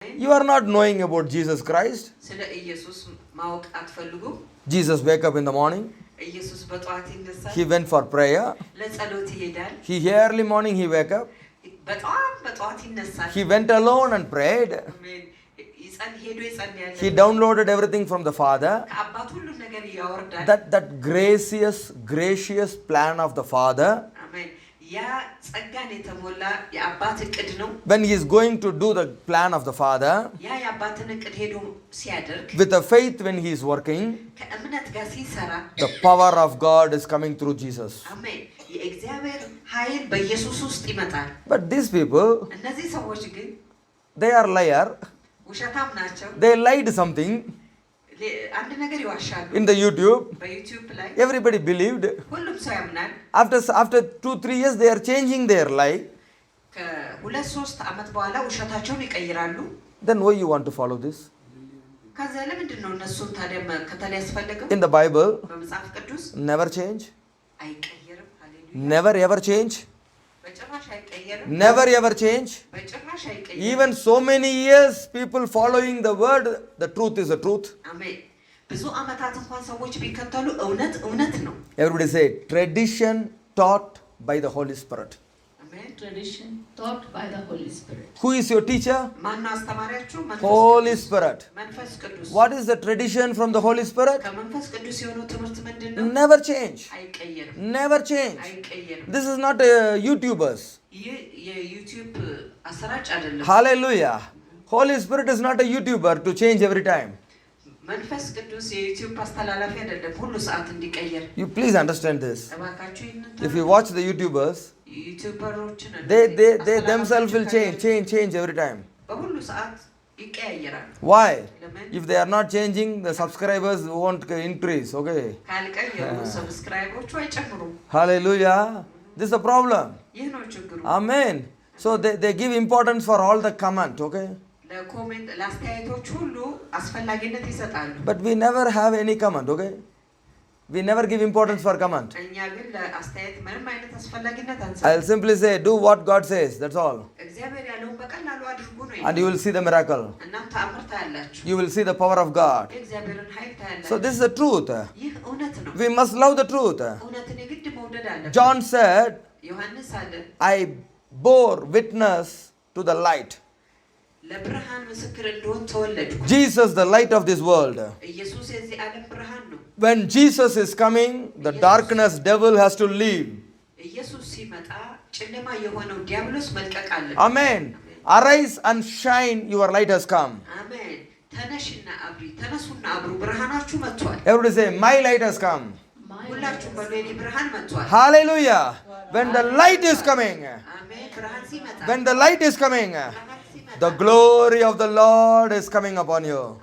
You are not knowing about Jesus Christ. Jesus wake up in the morning. He went for prayer. He early morning he wake up. He went alone and prayed. He downloaded everything from the Father. That gracious plan of the Father. When he is going to do the plan of the Father, with the faith when he is working, the power of God is coming through Jesus. But these people, they are liar. They lied something in the YouTube. Everybody believed. After 2-3 years they are changing their lie. Then why you want to follow this? In the Bible, never change. Never ever change. Never ever change. Even so many years people following the word, the truth is the truth. Everybody say tradition taught by the Holy Spirit. Tradition taught by the Holy Spirit. Who is your teacher? Holy Spirit. What is the tradition from the Holy Spirit? Never change. Never change. This is not YouTubers. Hallelujah. Holy Spirit is not a YouTuber to change every time. You please understand this. If you watch the YouTubers, they themselves will change every time. Why? If they are not changing, the subscribers won't increase. Okay. Hallelujah. This is the problem. Amen. So they give importance for all the comment. Okay. But we never have any comment. Okay. We never give importance for comment. I'll simply say, do what God says. That's all. And you will see the miracle. You will see the power of God. So this is the truth. We must love the truth. John said, I bore witness to the light. Jesus, the light of this world. When Jesus is coming, the darkness devil has to leave. Amen. Arise and shine, your light has come. Everybody say, my light has come. Hallelujah. When the light is coming, when the light is coming, the glory of the Lord is coming upon you.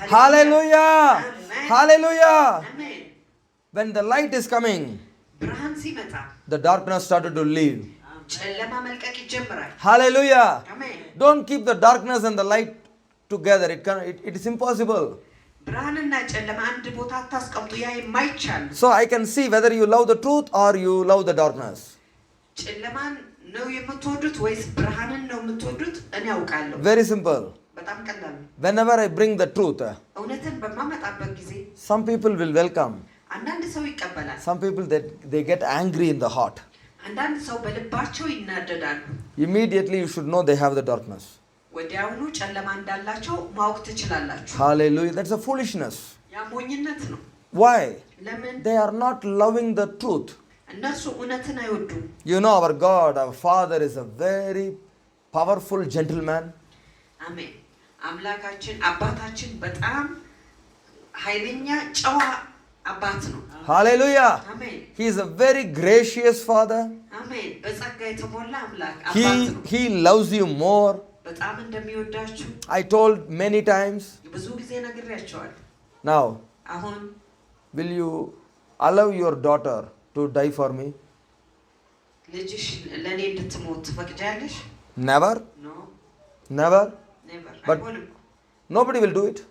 Hallelujah. Hallelujah. When the light is coming, the darkness started to leave. Hallelujah. Don't keep the darkness and the light together. It is impossible. So I can see whether you love the truth or you love the darkness. Very simple. Whenever I bring the truth, some people will welcome. Some people they get angry in the heart. Immediately you should know they have the darkness. Hallelujah. That's a foolishness. Why? They are not loving the truth. You know our God, our Father is a very powerful gentleman. Amen. Hallelujah. Amen. He is a very gracious Father. Amen. He loves you more. I told many times. Now, will you allow your daughter to die for me? Never? No. Never? Never. But nobody will do it.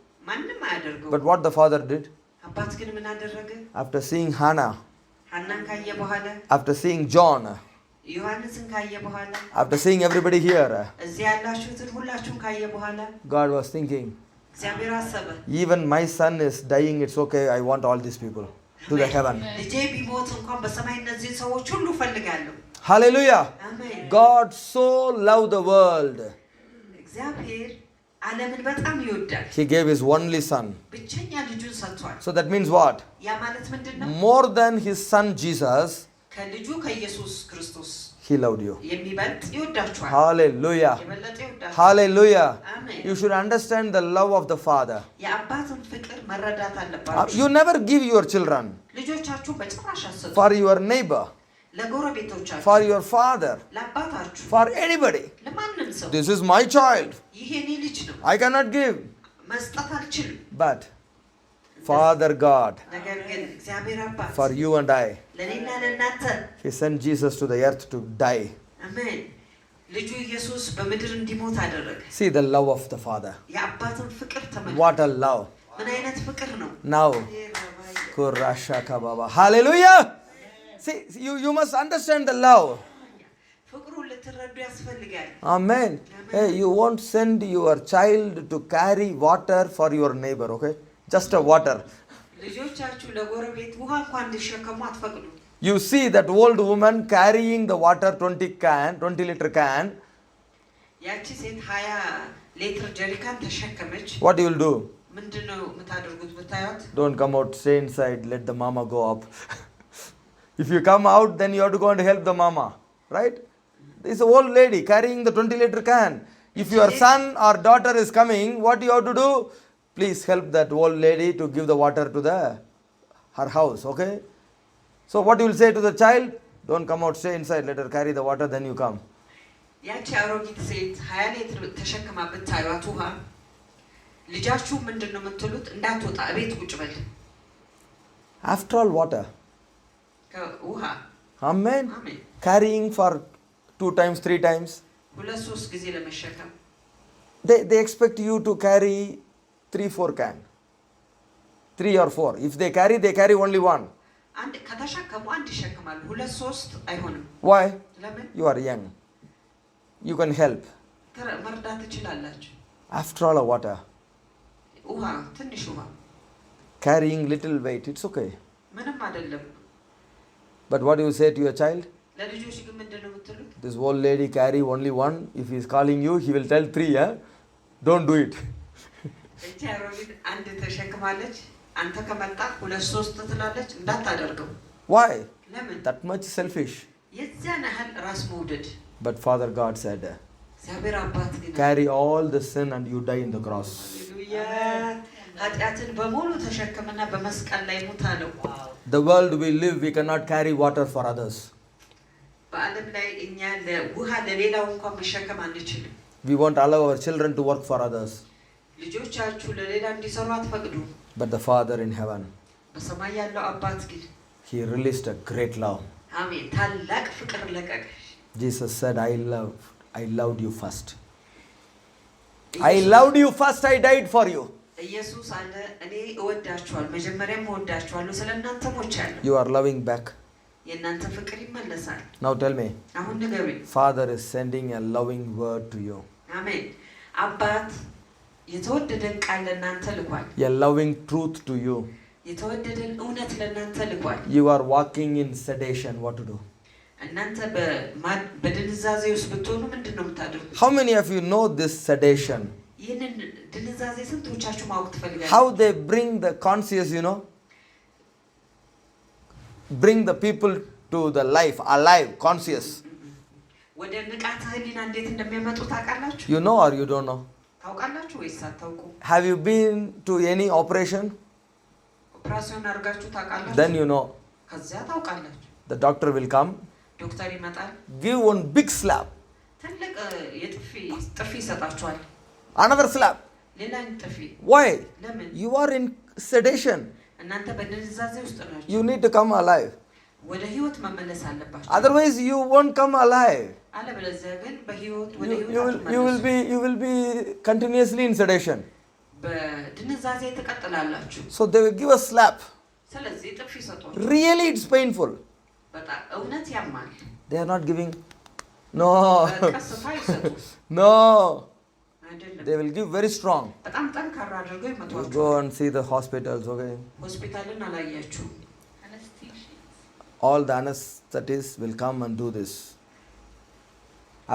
But what the father did? After seeing Hannah, after seeing John, ዮሐንስን ካየ በኋላ after seeing everybody here, እዚህ ያላችሁትን ሁላችሁን ካየ በኋላ God was thinking, እግዚአብሔር አሰበ even my son is dying, it's okay, I want all these people to the heaven. ልጄ ቢሞት እንኳን በሰማይ እነዚህ ሰዎች ሁሉ ፈልጋለሁ። Hallelujah. አሜን። God so loved the world. እግዚአብሔር ዓለምን በጣም ይወዳል። He gave his only son. ብቸኛ ልጁን ሰጥቷል። So that means what? ያ ማለት ምንድነው? More than his son Jesus, ከልጁ ከኢየሱስ ክርስቶስ he loved you. የሚበልጥ ይወዳችኋል። Hallelujah. የበለጠ ይወዳችኋል። Hallelujah. Amen. You should understand the love of the Father. የአባትን ፍቅር መረዳት አለባችሁ። You never give your children ልጆቻችሁ በጭራሽ አትሰጡ። for your neighbor, ለጎረቤቶቻችሁ፣ for your father, ለአባታችሁ፣ for anybody. ለማንም ሰው This is my child. ይሄ የኔ ልጅ ነው I cannot give. መስጠት አልችልም። But Father God, ነገር ግን እግዚአብሔር አባት for you and I, ለኔና ለእናንተ He sent Jesus to the earth to die. አሜን ልጁ ኢየሱስ በምድር እንዲሞት አደረገ። See the love of the Father. የአባትን ፍቅር ተመልከቱ። What a love. ምን አይነት ፍቅር ነው! Now, Kurasha Kababa. Hallelujah. See, you must understand the love. ፍቅሩን ልትረዱ ያስፈልጋል። Amen. Hey, you won't send your child to carry water for your neighbor, okay? Just a water. ልጆቻችሁ ለጎረቤት ውሃ እንኳን እንዲሸከሙ አትፈቅዱ። You see that old woman carrying the water 20 liter can. ያቺ ሴት 20 ሊትር ጀሪካን ተሸከመች። What you will do? ምንድነው የምታደርጉት ብታዩት? Don't come out, stay inside, let the mama go up. If you come out, then you have to go and help the mama, right? This is an old lady carrying the 20 liter can. If your son or daughter is coming, what you have to do? Please help that old lady to give the water to her house, okay? So what you will say to the child? Don't come out, stay inside, let her carry the water, then you come. ያቺ አሮጊት ሴት 20 ሊትር ተሸክማ ብታዩት ውሃ ልጃችሁ ምንድነው የምትሉት? እንዳትወጣ እቤት ቁጭ በል። After all, water. ውሃ Amen. አሜን። Carrying for 2 times, 3 times. ሁለት ሶስት ጊዜ ለመሸከም They expect you to carry 3-4 can. 3 or 4. If they carry only one. አንድ ከተሸከሙ አንድ ይሸከማሉ። ሁለት ሶስት አይሆንም። Why? ለምን? You are young. You can help. መርዳት ትችላላችሁ። After all, water. ውሃ ትንሽ ውሃ Carrying little weight, it's okay. ምንም አይደለም። But what do you say to your child? ለልጆች ግን ምንድነው የምትሉት? This old lady carry only one. If he is calling you, he will tell 3. Don't do it. እቺ አሮጊት አንድ ተሸክማለች። አንተ ከመጣ ሁለት ሶስት ትላለች። እንዳታደርገው። Why? ለምን? That much selfish. የዚያን ያህል ራስ መውደድ። But Father God said, እግዚአብሔር አባት ግን carry all the sin and you die in the cross. ሃሌሉያ ኃጢአትን በሙሉ ተሸክመና በመስቀል ላይ ሙት አለው። The world we live, we cannot carry water for others. በዓለም ላይ እኛ ለውሃ ለሌላው እንኳን መሸከም አንችልም። We won't allow our children to work for others. ልጆቻችሁ ለሌላ እንዲሰሩ አትፈቅዱ። But the Father in heaven, በሰማይ ያለው አባት ግን He released a great love. አሜን ታላቅ ፍቅር ለቀቀ። Jesus said, I loved you first. I loved you first, I died for you. ኢየሱስ አለ እኔ እወዳችኋለሁ መጀመሪያም እወዳችኋለሁ ስለእናንተ ሞቻለሁ። You are loving back. የእናንተ ፍቅር ይመለሳል። Now tell me. አሁን ንገሩኝ። Father is sending a loving word to you. አሜን አባት የተወደደን ቃል ለእናንተ ልኳል። A loving truth to you. የተወደደን እውነት ለእናንተ ልኳል። You are walking in sedation. What to do? እናንተ በድንዛዜ ውስጥ ብትሆኑ ምንድን ነው የምታደርጉት? How many of you know this sedation? ይህንን ድንዛዜ ስንቶቻችሁ ማወቅ ትፈልጋላችሁ? How they bring the conscious, bring the people to the life, alive, conscious. ወደ ንቃተ ህሊና እንዴት እንደሚያመጡ ታውቃላችሁ? You know or you don't know? ታውቃላችሁ ወይስ አታውቁ? Have you been to any operation? ኦፕራሲዮን አድርጋችሁ ታውቃላችሁ? Then you know. ከዚያ ታውቃላችሁ። The doctor will come. ዶክተር ይመጣል። Give one big slap. ትልቅ ጥፊ ይሰጣችኋል። Another slap. ሌላ ጥፊ። Why? ለምን? You are in sedation. እናንተ በድንዛዜ ውስጥ ናችሁ። You need to come alive. ወደ ህይወት መመለስ አለባችሁ። Otherwise you won't come alive. አለበለዚያ ግን በህይወት ወደ ህይወት You will be continuously in sedation. በድንዛዜ ትቀጥላላችሁ። So they will give a slap. ስለዚህ ጥፊ ይሰጧል። Really it's painful. በጣም እውነት ያማል። They are not giving. No. ቀስታ አይሰጡም No. አይደለም They will give very strong. በጣም ጠንካራ አድርገው You ይመቷቸዋል go and see the hospitals, okay? ሆስፒታልን አላያችሁ All the anesthetists will come and do this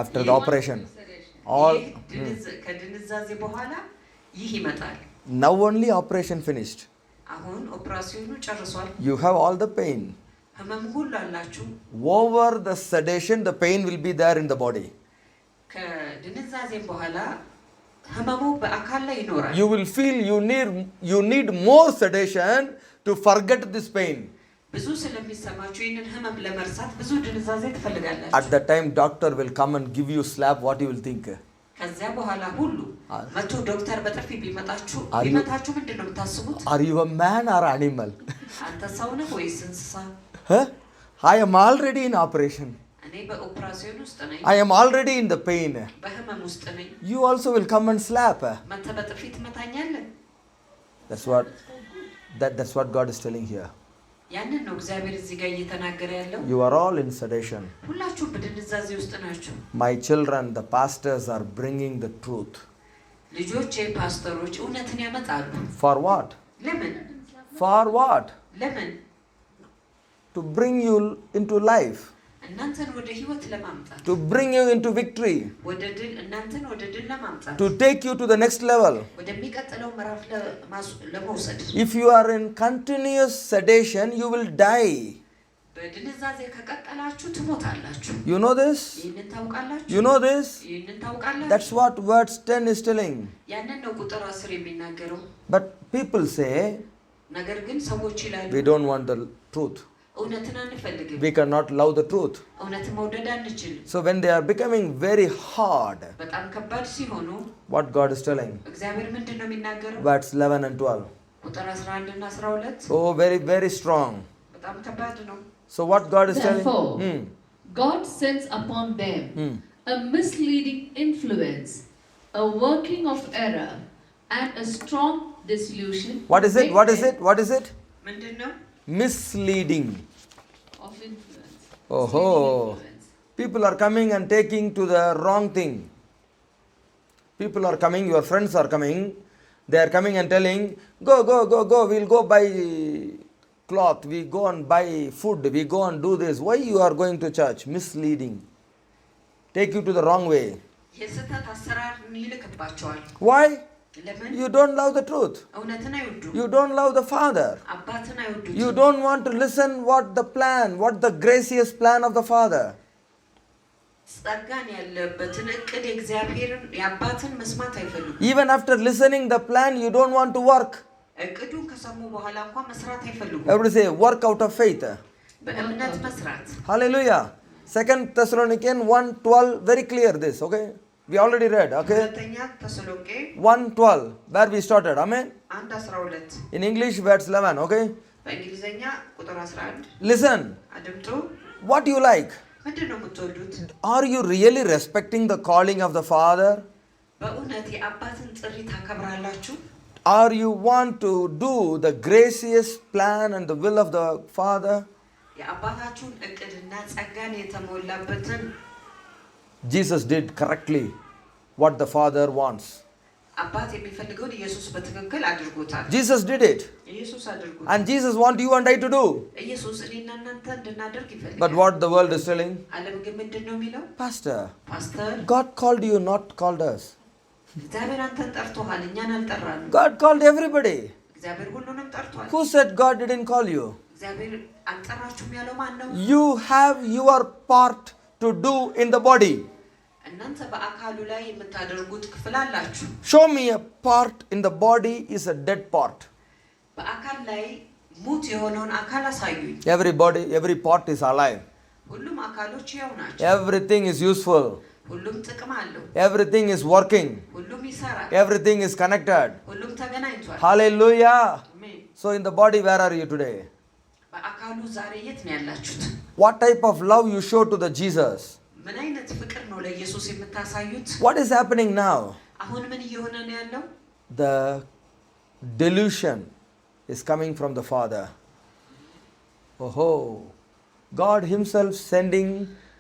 after the operation. All. ከድንዛዜ በኋላ ይህ ይመጣል Now only operation finished. አሁን ኦፕራሲዮኑ ጨርሷል You have all the pain. ህመም ሁሉ አላችሁ Over the sedation, the pain will be there in the body. ከድንዛዜም በኋላ ህመሙ በአካል ላይ ይኖራል You will feel you need more sedation to forget this pain. ብዙ ስለሚሰማችሁ ይህንን ህመም ለመርሳት ብዙ ድንዛዜ At ትፈልጋላችሁ that time, doctor will come and give you slap. What you will think? ከዚያ በኋላ ሁሉ መቶ ዶክተር በጥፊ ቢመታችሁ ምንድን ነው የምታስቡት Are you a man or animal? አንተ ሰው ነህ ወይስ እንስሳ Huh? I am already in operation. እኔ በኦፕራሲዮን ውስጥ ነኝ I am already in the pain. በህመም ውስጥ ነኝ You also will come and slap. መተ በጥፊ ትመታኛለህ That's what God is telling here. ያንን ነው እግዚአብሔር እዚህ ጋር እየተናገረ ያለው You are all in sedation. ሁላችሁም በድንዛዜ ውስጥ ናችሁ My children, the pastors are bringing the truth. ልጆቼ ፓስተሮች እውነትን ያመጣሉ For what? ለምን For what? ለምን To bring you into life. እናንተን ወደ ህይወት ለማምጣት To bring you into victory. ወደ ድል እናንተን ወደ ድል ለማምጣት To take you to the next level. ወደሚቀጥለው ምዕራፍ ለመውሰድ If you are in continuous sedation, you will die. በድንዛዜ ከቀጠላችሁ ትሞታላችሁ You know this? ይህንን ታውቃላችሁ You know this? ይህንን ታውቃላችሁ That's what verse 10 is telling. ያንን ነው ቁጥር 10 የሚናገረው But people say, ነገር ግን ሰዎች ይላሉ we don't want the truth. እውነትን አንፈልግም We cannot love the truth. እውነትን መውደድ አንችልም So when they are becoming very hard, በጣም ከባድ ሲሆኑ what God is telling? እግዚአብሔር ምንድን ነው የሚናገረው Verse 11 and 12. ቁጥር 11 እና 12 Oh, very, very strong. በጣም ከባድ ነው So what God is telling? Therefore, God sends upon them a misleading influence, a working of error, and a strong disillusion. What is it? What is it? What is it? ምንድን ነው Misleading. Of influence. Oh, Misleading influence. people are coming and taking to the wrong thing. People are coming, your friends are coming, they are coming and telling, go, we'll go buy cloth, we go and buy food, we go and do this. Why you are going to church? Misleading. Take you to the wrong way. የስህተት አሰራር ይልክባቸዋል Why? ለምን You don't love the truth. እውነትን አይወዱም You don't love the Father. አባትን አይወዱም You don't want to listen what the gracious plan of the Father. ጸጋን ያለበትን እቅድ የእግዚአብሔርን የአባትን መስማት አይፈልጉም Even after listening the plan, you don't want to work. እቅዱን ከሰሙ በኋላ እንኳን መስራት አይፈልጉም Everybody say, work out of faith. በእምነት መስራት Hallelujah. 2 Thessalonians 1:12, very clear this, okay? We already read, okay? ሁለተኛ ተሰሎንቄ 1:12, where we started, amen? 1:12 In English, verse 11, okay? በእንግሊዘኛ ቁጥር 11 Listen, አድምጡ what you like? ምንድን ነው የምትወዱት Are you really respecting the calling of the Father? በእውነት የአባትን ጥሪ ታከብራላችሁ Or you want to do the gracious plan and the will of the Father? የአባታችሁን እቅድና ጸጋን የተሞላበትን Jesus did correctly what the Father wants. አባት የሚፈልገውን ኢየሱስ በትክክል አድርጎታል Jesus did it. ኢየሱስ አድርጎታል And Jesus wants you and I to do. ኢየሱስ እኔና እናንተ እንድናደርግ But ይፈልጋል what the world is telling? ዓለም ግን ምንድን ነው የሚለው Pastor, ፓስተር God called you, not called us. እግዚአብሔር አንተን ጠርቶሃል እኛን አልጠራንም God called everybody. እግዚአብሔር ሁሉንም ጠርቷል Who said God didn't call you? እግዚአብሔር አልጠራችሁም ያለው ማን ነው You have your part to do in the body. እናንተ በአካሉ ላይ የምታደርጉት ክፍል አላችሁ Show me a part in the body is a dead part. በአካል ላይ ሙት የሆነውን አካል አሳዩኝ Every part is alive. ሁሉም አካሎች ያው ናቸው Everything is useful. ሁሉም ጥቅም አለው Everything is working. ሁሉም ይሰራል Everything is connected. ሁሉም ተገናኝቷል Hallelujah. አሜን So in the body, where are you today? በአካሉ ዛሬ የት ነው ያላችሁት What type of love you show to the Jesus? ምን አይነት ፍቅር ነው ለኢየሱስ የምታሳዩት What is happening now? አሁን ምን እየሆነ ነው ያለው The delusion is coming from the Father. Oh, God Himself sending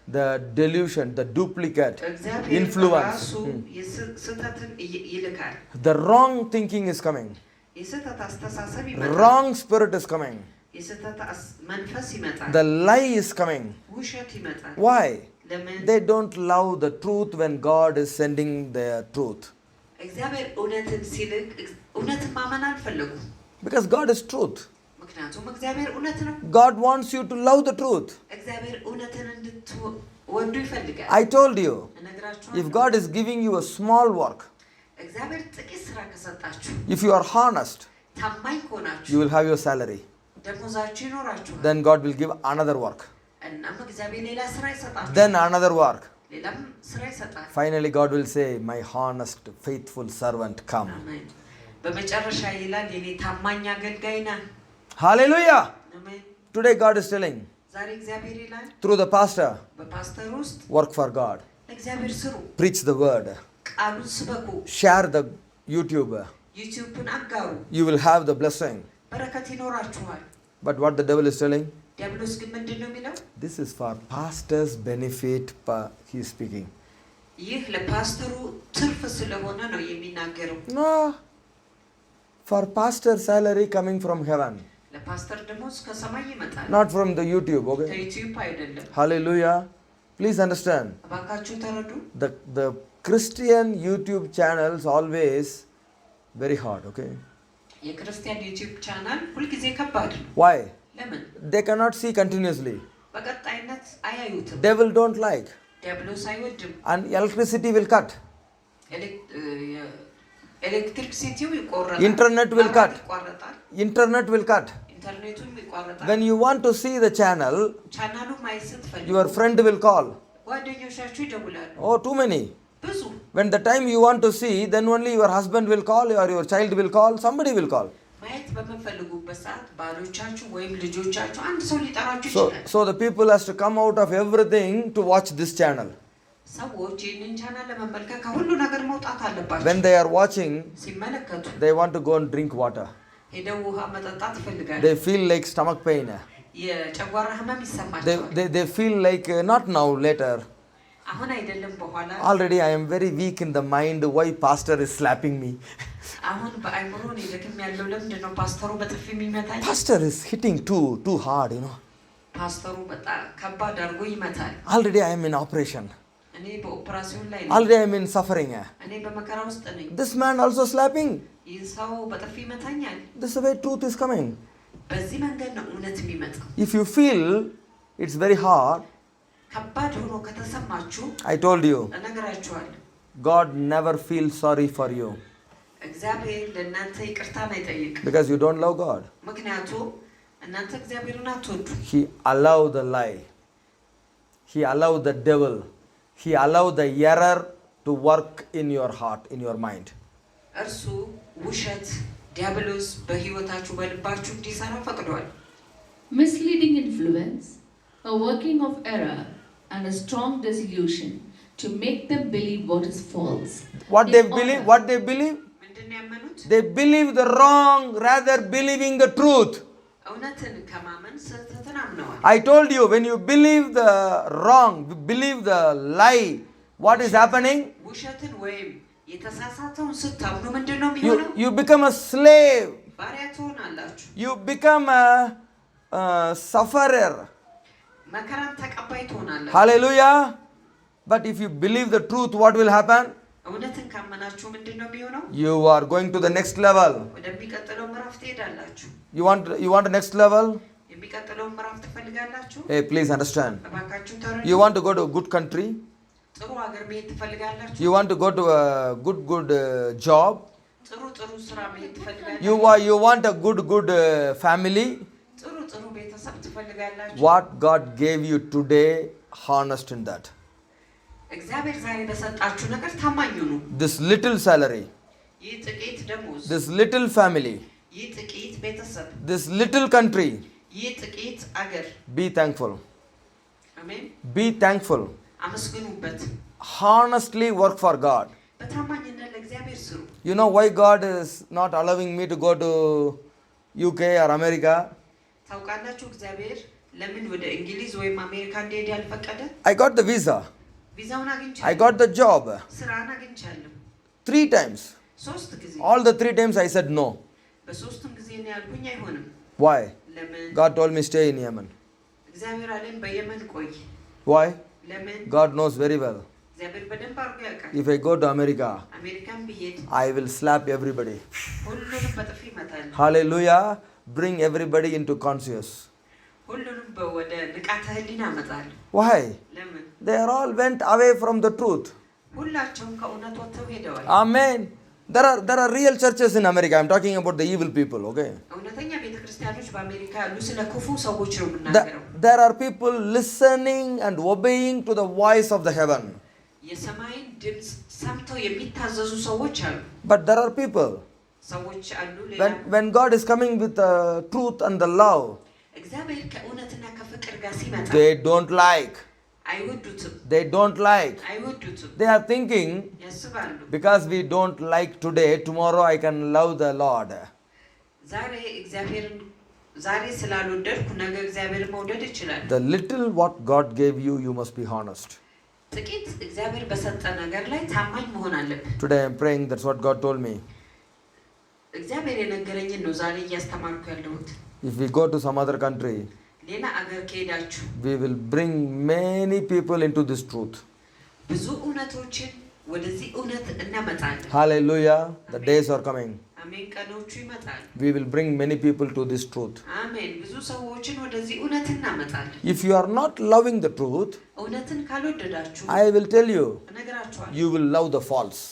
the delusion, the duplicate እግዚአብሔር influence. ራሱ የስህተትን ይልካል። The wrong thinking is coming. የስህተት አስተሳሰብ ይመጣል። Wrong spirit is coming. የስህተት መንፈስ ይመጣል። The lie is coming. ውሸት ይመጣል። Why? ለምን? They don't love the truth when God is sending their truth. እግዚአብሔር እውነትን ሲልክ እውነትን ማመን አልፈለጉም። Because God is truth. ምክንያቱም እግዚአብሔር እውነት ነው። God wants you to love the truth. እግዚአብሔር እውነትን እንድትወዱ ይፈልጋል። I told you, እነግራችኋለሁ። if God is giving you a small work, እግዚአብሔር ጥቂት ስራ ከሰጣችሁ፣ if you are honest, ታማኝ ከሆናችሁ፣ you will have your salary. ደሞዛችሁ ይኖራችኋል። Then God will give another work. እናም እግዚአብሔር ሌላ ስራ ይሰጣችኋል። Then another work. ሌላም ስራ ይሰጣል። Finally, God will say, my honest, faithful servant, come. አሜን። በመጨረሻ ይላል የኔ ታማኝ አገልጋይ ና። Hallelujah. አሜን። Today, God is telling, ዛሬ እግዚአብሔር ይላል through the pastor, በፓስተር ውስጥ work for God. እግዚአብሔር ስሩ፣ Preach the word. ቃሉን ስበኩ፣ Share the YouTube. ዩቲዩብን አጋሩ፣ You will have the blessing. በረከት ይኖራችኋል። But what the devil is telling? ዲያብሎስ ግን ምንድን ነው የሚለው? This is for pastor's benefit, he is speaking. ይህ ለፓስተሩ ትርፍ ስለሆነ ነው የሚናገረው። No. For pastor salary coming from heaven. ለፓስተር ደሞዝ ከሰማይ ይመጣል። Not from the YouTube, okay? ከዩቲዩብ አይደለም። Hallelujah. Please understand. እባካችሁ ተረዱ። The Christian YouTube channels always very hard, okay? የክርስቲያን ዩቲዩብ ቻናል ሁልጊዜ ከባድ ነው። Why? ለምን? They cannot see continuously. በቀጣይነት አያዩትም። Devil don't like. ዲያብሎስ አይወድም። And electricity will cut. ኤሌክትሪክሲቲው ይቆረጣል። Internet will cut. ይቋረጣል። Internet will cut. ኢንተርኔቱም ይቋረጣል። When you want to see the channel, ቻናሉ ማየት ስትፈልጉ your friend will call. ጓደኞቻችሁ ይደውላሉ። Oh, too many. ብዙ When the time you want to see, then only your husband will call or your child will call, somebody will call. ማየት በምትፈልጉበት ሰዓት ባሎቻችሁ ወይም ልጆቻችሁ አንድ ሰው ሊጠራችሁ So, ይችላል። so the people has to come out of everything to watch this channel. ሰዎች ይህንን ቻናል ለመመልከት ከሁሉ ነገር መውጣት አለባቸው። When they are watching, ሲመለከቱ they want to go and drink water. ሄደው ውሃ መጠጣት ይፈልጋሉ። They feel like stomach pain. የጨጓራ ህመም ይሰማቸዋል። They feel like not now, later. አሁን አይደለም በኋላ። Already I am very weak in the mind. Why pastor is slapping me? አሁን በአይምሮ ነው ደክም ያለው። ለምንድን ነው ፓስተሩ በጥፊ የሚመታኝ? Pastor is hitting too hard, you know. ፓስተሩ በጣም ከባድ አድርጎ ይመታል። Already I am in operation. እኔ በኦፕራሲዮን ላይ ነኝ። Already I am in suffering. እኔ በመከራ ውስጥ ነኝ። This man also slapping. ይህ ሰው በጥፊ ይመታኛል። This is the way truth is coming. በዚህ መንገድ ነው እውነት የሚመጣው። If you feel it's very hard, ከባድ ሆኖ ከተሰማችሁ I told you, እነግራችኋለሁ። God never feels sorry for you እግዚአብሔር ለእናንተ ይቅርታን አይጠይቅም። because you don't love God. ምክንያቱም እናንተ እግዚአብሔርን አትወዱ። He allowed the lie. He allowed the devil. He allowed the error to work in your heart, in your mind. እርሱ ውሸት ዲያብሎስ በህይወታችሁ በልባችሁ እንዲሰራ ፈቅዷል። Misleading influence, a working of error, and a strong delusion to make them believe what is false. What they believe? ምንድን ነው ያመኑት? They believe the wrong rather believing the truth. እውነትን ከማመን ስህተትን አምነዋል። I told you, when you believe the wrong, believe the lie, what is happening? ውሸትን ወይም የተሳሳተውን ስታምኑ ምንድን ነው የሚሆነው? You become a slave. ባሪያ ትሆናላችሁ። You become a sufferer. መከራን ተቀባይ ትሆናላችሁ። Hallelujah. But if you believe the truth, what will happen? እውነትን ካመናችሁ ምንድን ነው የሚሆነው? You are going to the next level. ወደሚቀጥለው ምዕራፍ ትሄዳላችሁ። You want the next level? የሚቀጥለው ምዕራፍ ትፈልጋላችሁ? Hey, please understand. እባካችሁ ተረዱ። You want to go to a good country? ጥሩ ሀገር መሄድ ትፈልጋላችሁ? You want to go to a good job? ጥሩ ስራ መሄድ ትፈልጋላችሁ? You want a good family? ጥሩ ቤተሰብ ትፈልጋላችሁ? What God gave you today, honest in that. እግዚአብሔር ዛሬ በሰጣችሁ ነገር ታማኝ ሁኑ። This little salary, ይህ ጥቂት ደሞዝ፣ this little family, ይህ ጥቂት ቤተሰብ፣ this little country, ይህ ጥቂት አገር። be thankful. አሜን። Be thankful. አመስግኑበት። Honestly work for God. በታማኝነት ለእግዚአብሔር ስሩ። You know why God is not allowing me to go to UK or America? ታውቃላችሁ እግዚአብሔር ለምን ወደ እንግሊዝ ወይም አሜሪካ እንዲሄድ ያልፈቀደ? I got the visa. ቪዛውን I አግኝቻለሁ። got the job. ስራን አግኝቻለሁ። 3 times. 3 ጊዜ። All the 3 times I said no. በ3ቱም ጊዜ ነው ያልኩኝ አይሆንም። Why? ለምን? God told me stay in Yemen. እግዚአብሔር አለኝ በየመን ቆይ። Why? ለምን? God knows very well. እግዚአብሔር በደንብ አድርጎ ያውቃል። If I go to America, አሜሪካን ብሄድ I will slap everybody. ሁሉንም በጥፊ ይመታል። Hallelujah. Bring everybody into conscious. ሁሉንም ወደ ንቃተ ህሊና አመጣለሁ። Why? ለምን? They all went away from the truth. ሁላቸውም ከእውነት ወጥተው ሄደዋል። Amen. There are real churches in America. I'm talking about the evil people, okay? እውነተኛ ቤተክርስቲያኖች በአሜሪካ ያሉ ስለ ክፉ ሰዎች ነው የምናገረው። There are people listening and obeying to the voice of the heaven. የሰማይን ድምፅ ሰምተው የሚታዘዙ ሰዎች አሉ። But there are people, ሰዎች አሉ ሌላ when God is coming with the truth and the love, እግዚአብሔር ከእውነትና ከፍቅር ጋር ሲመጣ they don't like. አይወዱትም። They don't like. አይወዱትም። They are thinking, ያስባሉ because we don't like today, tomorrow I can love the Lord. ዛሬ እግዚአብሔርን ዛሬ ስላልወደድኩ ነገ እግዚአብሔርን መውደድ ይችላል። The little what God gave you, you must be honest. ጥቂት እግዚአብሔር በሰጠ ነገር ላይ ታማኝ መሆን አለብን። Today I am praying, that's what God told me. እግዚአብሔር የነገረኝን ነው ዛሬ እያስተማርኩ ያለሁት። If we go to some other country, ሌላ አገር ከሄዳችሁ we will bring many people into this truth. ብዙ እውነቶችን ወደዚህ እውነት እናመጣለን። Hallelujah. The days are coming. አሜን። ቀኖቹ ይመጣሉ። We will bring many people to this truth. አሜን። ብዙ ሰዎችን ወደዚህ እውነት እናመጣለን። If you are not loving the truth, እውነትን ካልወደዳችሁ I will tell you, እነግራችኋለሁ you will love the false.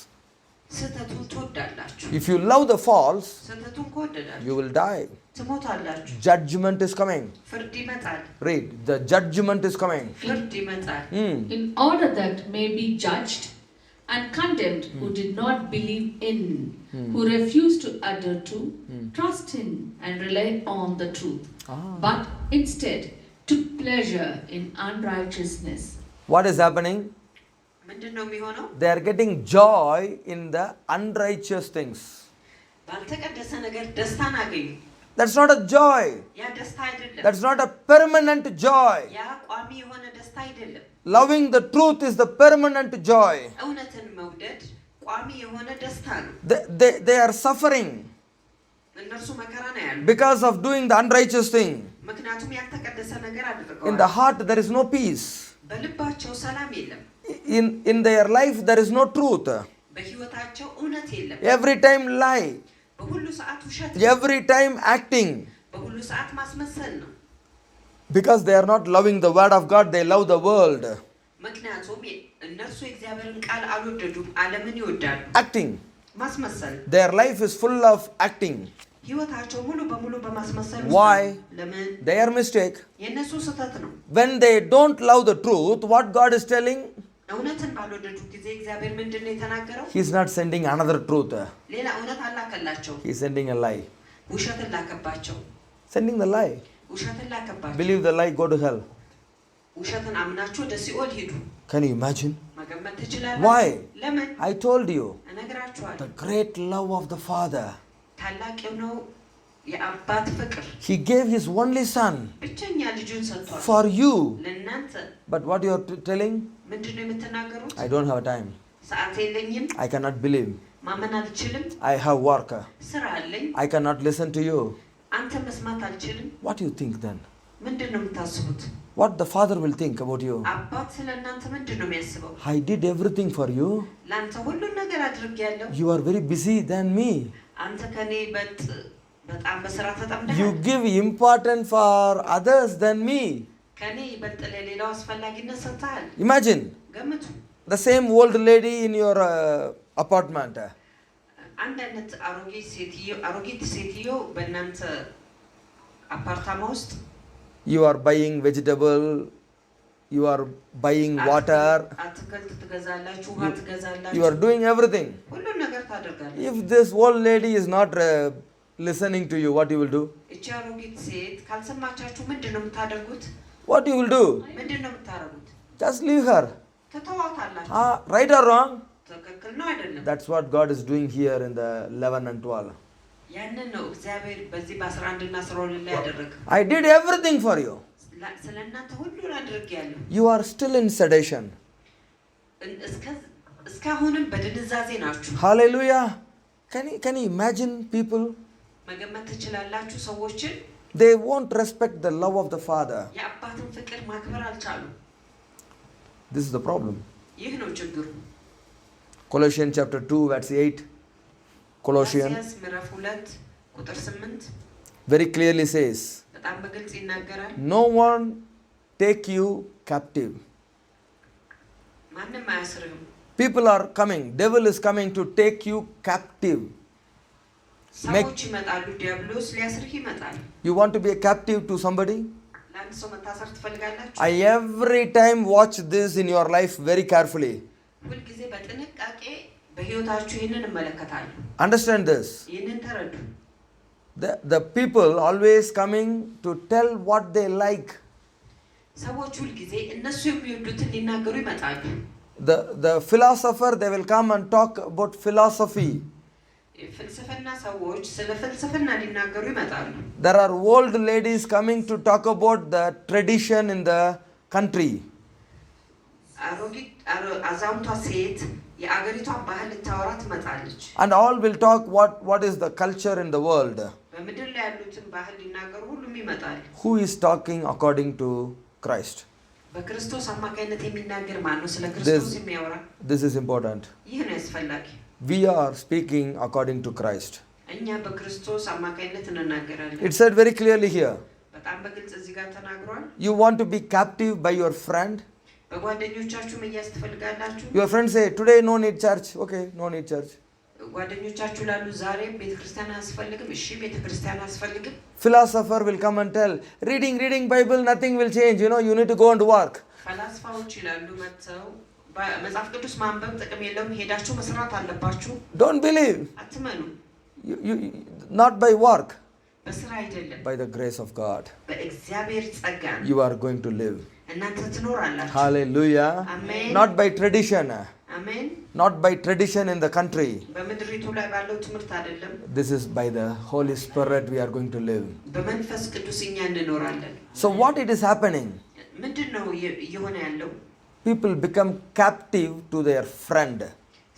ስህተቱን ትወዳላችሁ። If you love the false, ስህተቱን ከወደዳችሁ you will die. ትሞታላችሁ። Judgment is coming. ፍርድ ይመጣል። Read. The judgment is coming. ፍርድ ይመጣል። In order that may be judged and condemned who did not believe in, who refused to adhere to, trust in and rely on the truth, but instead took pleasure in unrighteousness. What is happening? ምንድን ነው የሚሆነው? They are getting joy in the unrighteous things. ባልተቀደሰ ነገር ደስታን አገኙ። That's not a joy. ያ ደስታ አይደለም። That's not a permanent joy. ያ ቋሚ የሆነ ደስታ አይደለም። Loving the truth is the permanent joy. እውነትን መውደድ ቋሚ የሆነ ደስታ ነው። They are suffering እነርሱ መከራ ነው ያሉ because of doing the unrighteous thing. ምክንያቱም ያልተቀደሰ ነገር In አድርገዋል። the heart there is no peace. በልባቸው ሰላም የለም። In their life there is no truth. በህይወታቸው እውነት የለም። Every time lie. በሁሉ ሰዓት ውሸት ነው። Every time acting. በሁሉ ሰዓት ማስመሰል ነው። Because they are not loving the word of God, they love the world. ምክንያቱም እነርሱ የእግዚአብሔርን ቃል አልወደዱም፣ ዓለምን ይወዳሉ። Acting. ማስመሰል Their life is full of acting. ህይወታቸው ሙሉ በሙሉ በማስመሰል Why? ለምን? Their mistake. የእነሱ ስህተት ነው። When they don't love the truth, what God is telling? እውነትን ባልወደዱ ጊዜ እግዚአብሔር ምንድን ነው የተናገረው? He is not sending another truth. ሌላ እውነት አላከላቸው፣ He is sending a lie. ውሸትን ላከባቸው። Sending the lie. ውሸትን ላከባቸው። Believe the lie, go to hell. ውሸትን አምናችሁ ወደ ሲኦል ሂዱ። Can you imagine? መገመት ትችላላችሁ። Why? ለምን? I told you. እነግራችኋለሁ። The great love of the Father. ታላቅ የሆነው የአባት ፍቅር He gave His only Son ብቸኛ ልጁን ሰጥቷል for you. ለእናንተ። But what you are telling? ምንድን ነው የምትናገሩት? I don't have time. ሰዓት የለኝም፣ I cannot believe. ማመን አልችልም፣ I have work. ስራ አለኝ፣ I cannot listen to you. አንተ መስማት አልችልም። What do you think then? ምንድን ነው የምታስቡት? What the Father will think about you? አባት ስለ እናንተ ምንድን ነው የሚያስበው? I did everything for you. ለአንተ ሁሉን ነገር አድርጌያለሁ። You are very busy than me. አንተ ከኔ በጣም በስራ ተጠምደሃል። You give importance for others than me. ከኔ ይበልጥ ለሌላው አስፈላጊነት ሰጥተሃል። Imagine ገምቱ። the same old lady in your apartment. አንድ አይነት አሮጊት ሴትዮ በእናንተ አፓርታማ ውስጥ You are buying vegetable, you are buying water, አትክልት ትገዛላችሁ፣ ውሃ ትገዛላችሁ፣ you are doing everything. ሁሉን ነገር ታደርጋላችሁ። If this old lady is not listening to you, what you will do? እቺ አሮጊት ሴት ካልሰማቻችሁ ምንድን ነው የምታደርጉት? What you will do? ምንድን ነው የምታደርጉት? Just leave her. ትተዋታላችሁ። Right or wrong? ትክክል ነው አይደለም? That's what God is doing here in the 11 and 12. ያንን ነው እግዚአብሔር በዚህ በ11 እና 12 ላይ ያደረገው። I did everything for you. ስለናንተ ሁሉን አድርጌያለሁ you are still in sedation. እስካሁንም በድንዛዜ ናችሁ Hallelujah. Can you imagine people? መገመት ትችላላችሁ ሰዎችን They won't respect the love of the Father. የአባትን ፍቅር ማክበር አልቻሉም This is the problem. ይህ ነው ችግሩ Colossians chapter 2 verse 8. Colossians ምዕራፍ 2 ቁጥር 8 very clearly says, በጣም በግልጽ ይናገራል no one take you captive. ማንም አያስርህም People are coming, devil is coming to take you captive. ሰዎች ይመጣሉ ዲያብሎስ ሊያስርህ ይመጣል You want to be a captive to somebody? ለአንድ ሰው መታሰር ትፈልጋላችሁ I every time watch this in your life very carefully. ሁል ጊዜ በጥንቃቄ በህይወታችሁ ይሄንን እመለከታለሁ Understand this. ይሄንን ተረዱ The people always coming to tell what they like. ሰዎች ሁል ጊዜ እነሱ የሚወዱትን ሊናገሩ ይመጣሉ The philosopher, they will come and talk about philosophy. ፍልስፍና ሰዎች ስለ ፍልስፍና ሊናገሩ ይመጣሉ There are old ladies coming to talk about the tradition in the country. አሮጊት አዛውንቷ ሴት የአገሪቷን ባህል ልታወራ ትመጣለች And all will talk what is the culture in the world. በምድር ላይ ያሉትን ባህል ሊናገሩ ሁሉም ይመጣል Who is talking according to Christ? በክርስቶስ አማካይነት የሚናገር ማን ነው ስለ ክርስቶስ የሚያወራ This is important. ይህ ነው ያስፈልጋል We are speaking according to Christ. እኛ በክርስቶስ አማካይነት እንናገራለን It said very clearly here. በጣም በግልጽ እዚህ ጋር ተናግሯል You want to be captive by your friend? በጓደኞቻችሁ መያዝ ትፈልጋላችሁ Your friend say, today no need church. Okay, no need church. ጓደኞቻችሁ ላሉ ዛሬ ቤተክርስቲያን አያስፈልግም እሺ ቤተክርስቲያን አያስፈልግም Philosopher will come and tell, reading Bible, nothing will change. You need to go and work. ፈላስፋዎች ይላሉ መጥተው መጽሐፍ ቅዱስ ማንበብ ጥቅም የለውም ሄዳችሁ መስራት አለባችሁ Don't believe. አትመኑ You not by work, በስራ አይደለም by the grace of God. በእግዚአብሔር ጸጋ You are going to live. እናንተ ትኖራላችሁ Hallelujah. Amen. Not by tradition. አሜን Not by tradition in the country. በምድሪቱ ላይ ባለው ትምህርት አይደለም This is by the Holy Spirit we are going to live. በመንፈስ ቅዱስ እኛ እንኖራለን So what it is happening? ምንድነው እየሆነ ያለው People become captive to their friend.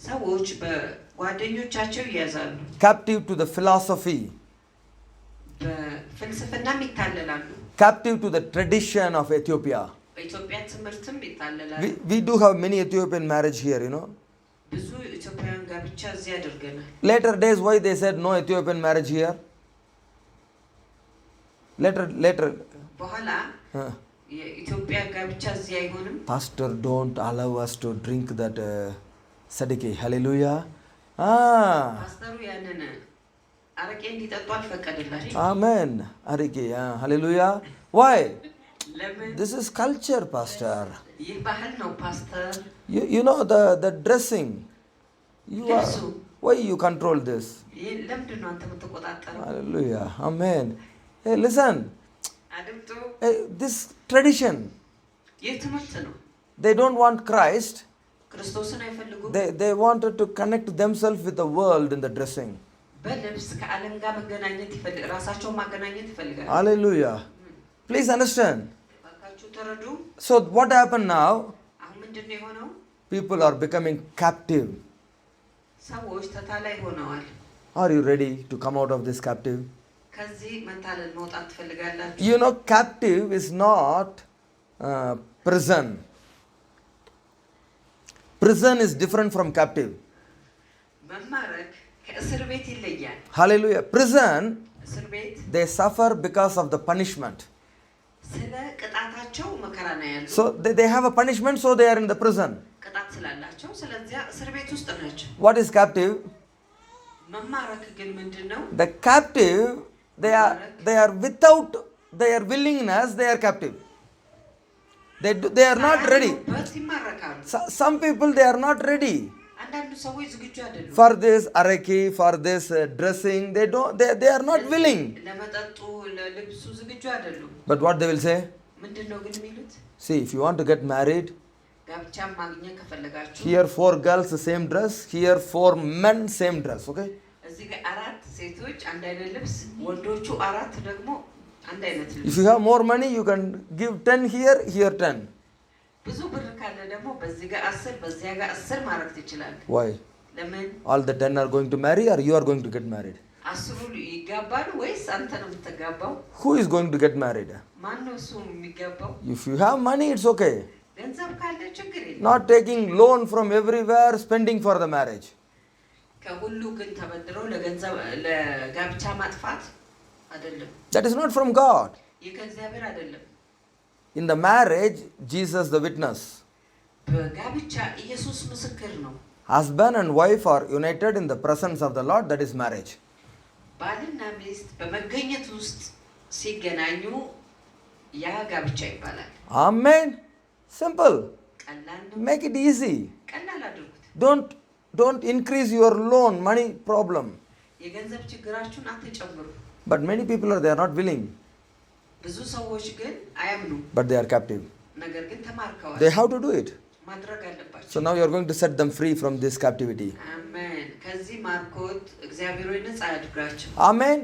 ሰዎች በጓደኞቻቸው ይያዛሉ Captive to the philosophy. በፍልስፍናም ይታለላሉ Captive to the tradition of Ethiopia. በኢትዮጵያ ትምህርትም ይታለላሉ We do have many Ethiopian marriage here, ብዙ ኢትዮጵያውያን ጋብቻ እዚህ ያደርገናል Later days, why they said no Ethiopian marriage here? Later. በኋላ የኢትዮጵያ ጋብቻ እዚህ አይሆንም Pastor, don't allow us to drink that sadike. Hallelujah. ፓስተሩ ያንን አረቄ እንዲጠጡ አልፈቀደላቸው Amen. Arike. Hallelujah. Why? ለምን This is culture, Pastor. ይህ ባህል ነው ፓስተር You know the dressing. Why you control this? ይህ ለምንድን ነው አንተ የምትቆጣጠረው Hallelujah. Amen. Hey, listen. አድምጡ Hey, this tradition. ይህ ትምህርት ነው They don't want Christ. ክርስቶስን አይፈልጉም They wanted to connect themselves with the world in the dressing. በልብስ ከዓለም ጋር መገናኘት ይፈልጋል ራሳቸውን ማገናኘት ይፈልጋል Hallelujah. Please understand. ባካችሁ ተረዱ So what happened now? አሁን ምንድነው የሆነው People are becoming captive. ሰዎች ተታላይ ሆነዋል Are you ready to come out of this captive? ከዚህ መታለል መውጣት ትፈልጋላችሁ You know, captive is not prison. Prison is different from captive. መማረክ ከእስር ቤት ይለያል Hallelujah. Prison, እስር ቤት they suffer because of the punishment. ስለ ቅጣታቸው መከራ ነው ያለው So they have a punishment, so they are in the prison. ቅጣት ስላላቸው ስለዚህ እስር ቤት ውስጥ ናቸው What is captive? መማረክ ግን ምንድነው The captive, they are without their willingness, they are captive. They are not ready. ይማረካሉ Some people, they are not ready አንዳንዱ ሰዎች ዝግጁ አይደሉም for this araki, for this dressing. They are not willing. ለመጠጡ ለልብሱ ዝግጁ አይደሉም But what they will say? ምንድነው ግን የሚሉት See, if you want to get married, ጋብቻ ማግኘት ከፈለጋችሁ here 4 girls same dress, here 4 men same dress, okay? እዚህ ጋር 4 ሴቶች አንድ አይነት ልብስ ወንዶቹ 4 ደግሞ አንድ አይነት If ልብስ you have more money, you can give 10 here, here 10. ብዙ ብር ካለ ደግሞ በዚህ ጋር 10 በዚያ ጋር 10 ማድረግ ትችላለህ። Why? ለምን? All the 10 are going to marry or you are going to get married? አስሩ ይጋባሉ ወይስ አንተ ነው የምትጋባው? Who is going to get married? ማን ነው እሱ የሚጋባው? If you have money, it's okay. ገንዘብ ካለ ችግር የለም። Not taking loan from everywhere, spending for the marriage. ከሁሉ ግን ተበድረው ለገንዘብ ለጋብቻ ማጥፋት አይደለም። That is not from God. ይህ ከእግዚአብሔር አይደለም። In the marriage, Jesus the witness. በጋብቻ ኢየሱስ ምስክር ነው። Husband and wife are united in the presence of the Lord, that is marriage. ባልና ሚስት በመገኘት ውስጥ ሲገናኙ ያ ጋብቻ ይባላል። Amen. Simple. ቀላል ነው። Make it easy. ቀላል አድርጉት። Don't increase your loan, money problem. የገንዘብ ችግራችሁን አትጨምሩ። But many people they are not willing. ብዙ ሰዎች ግን አያምኑም። But they are captive. ነገር ግን ተማርከዋል። They have to do it. ማድረግ አለባቸው። So now you are going to set them free from this captivity. አሜን። ከዚህ ማርኮት እግዚአብሔር ሆይ ነፃ ያድርጋቸው። Amen.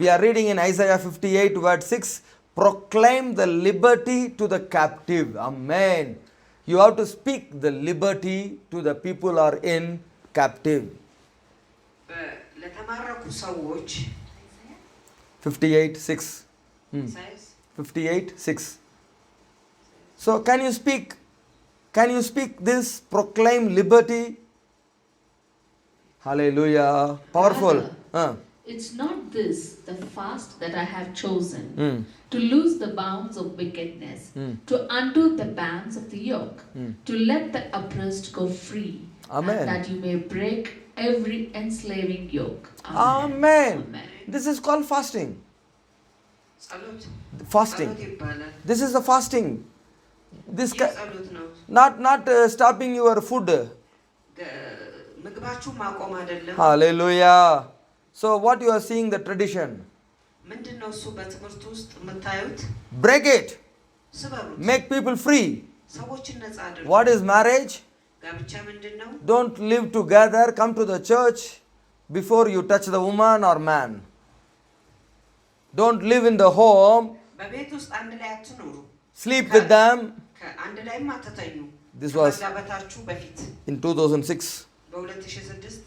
We are reading in Isaiah 58 verse 6. Proclaim the liberty to the captive. Amen. You have to speak the liberty to the people who are in captive. ለተማረኩ ሰዎች 58 6. 58 6. So can you speak this? Proclaim liberty. Hallelujah. Powerful. It's not this, the fast that I have chosen, to loose the bounds of wickedness, to undo the bands of the yoke, to let the oppressed go free, Amen. and that you may break every enslaving yoke. Amen. Amen. This is called fasting. ጸሎት Fasting. ጸሎት ይባላል። This is the fasting. This ጸሎት ነው። not stopping your food. ምግባችሁ ማቆም አይደለም። Hallelujah. So what you are seeing the tradition. ምንድነው እሱ በትምህርት ውስጥ የምታዩት? Break it. ስበሩት። Make people free. ሰዎችን ነፃ አድርጉ። What is marriage? ጋብቻ ምንድነው? Don't live together. Come to the church before you touch the woman or man. Don't live in the home. በቤት ውስጥ አንድ ላይ አትኑሩ። Sleep with them. አንድ ላይም አትተኙ። This was ከመጋባታችሁ በፊት in 2006. በ2006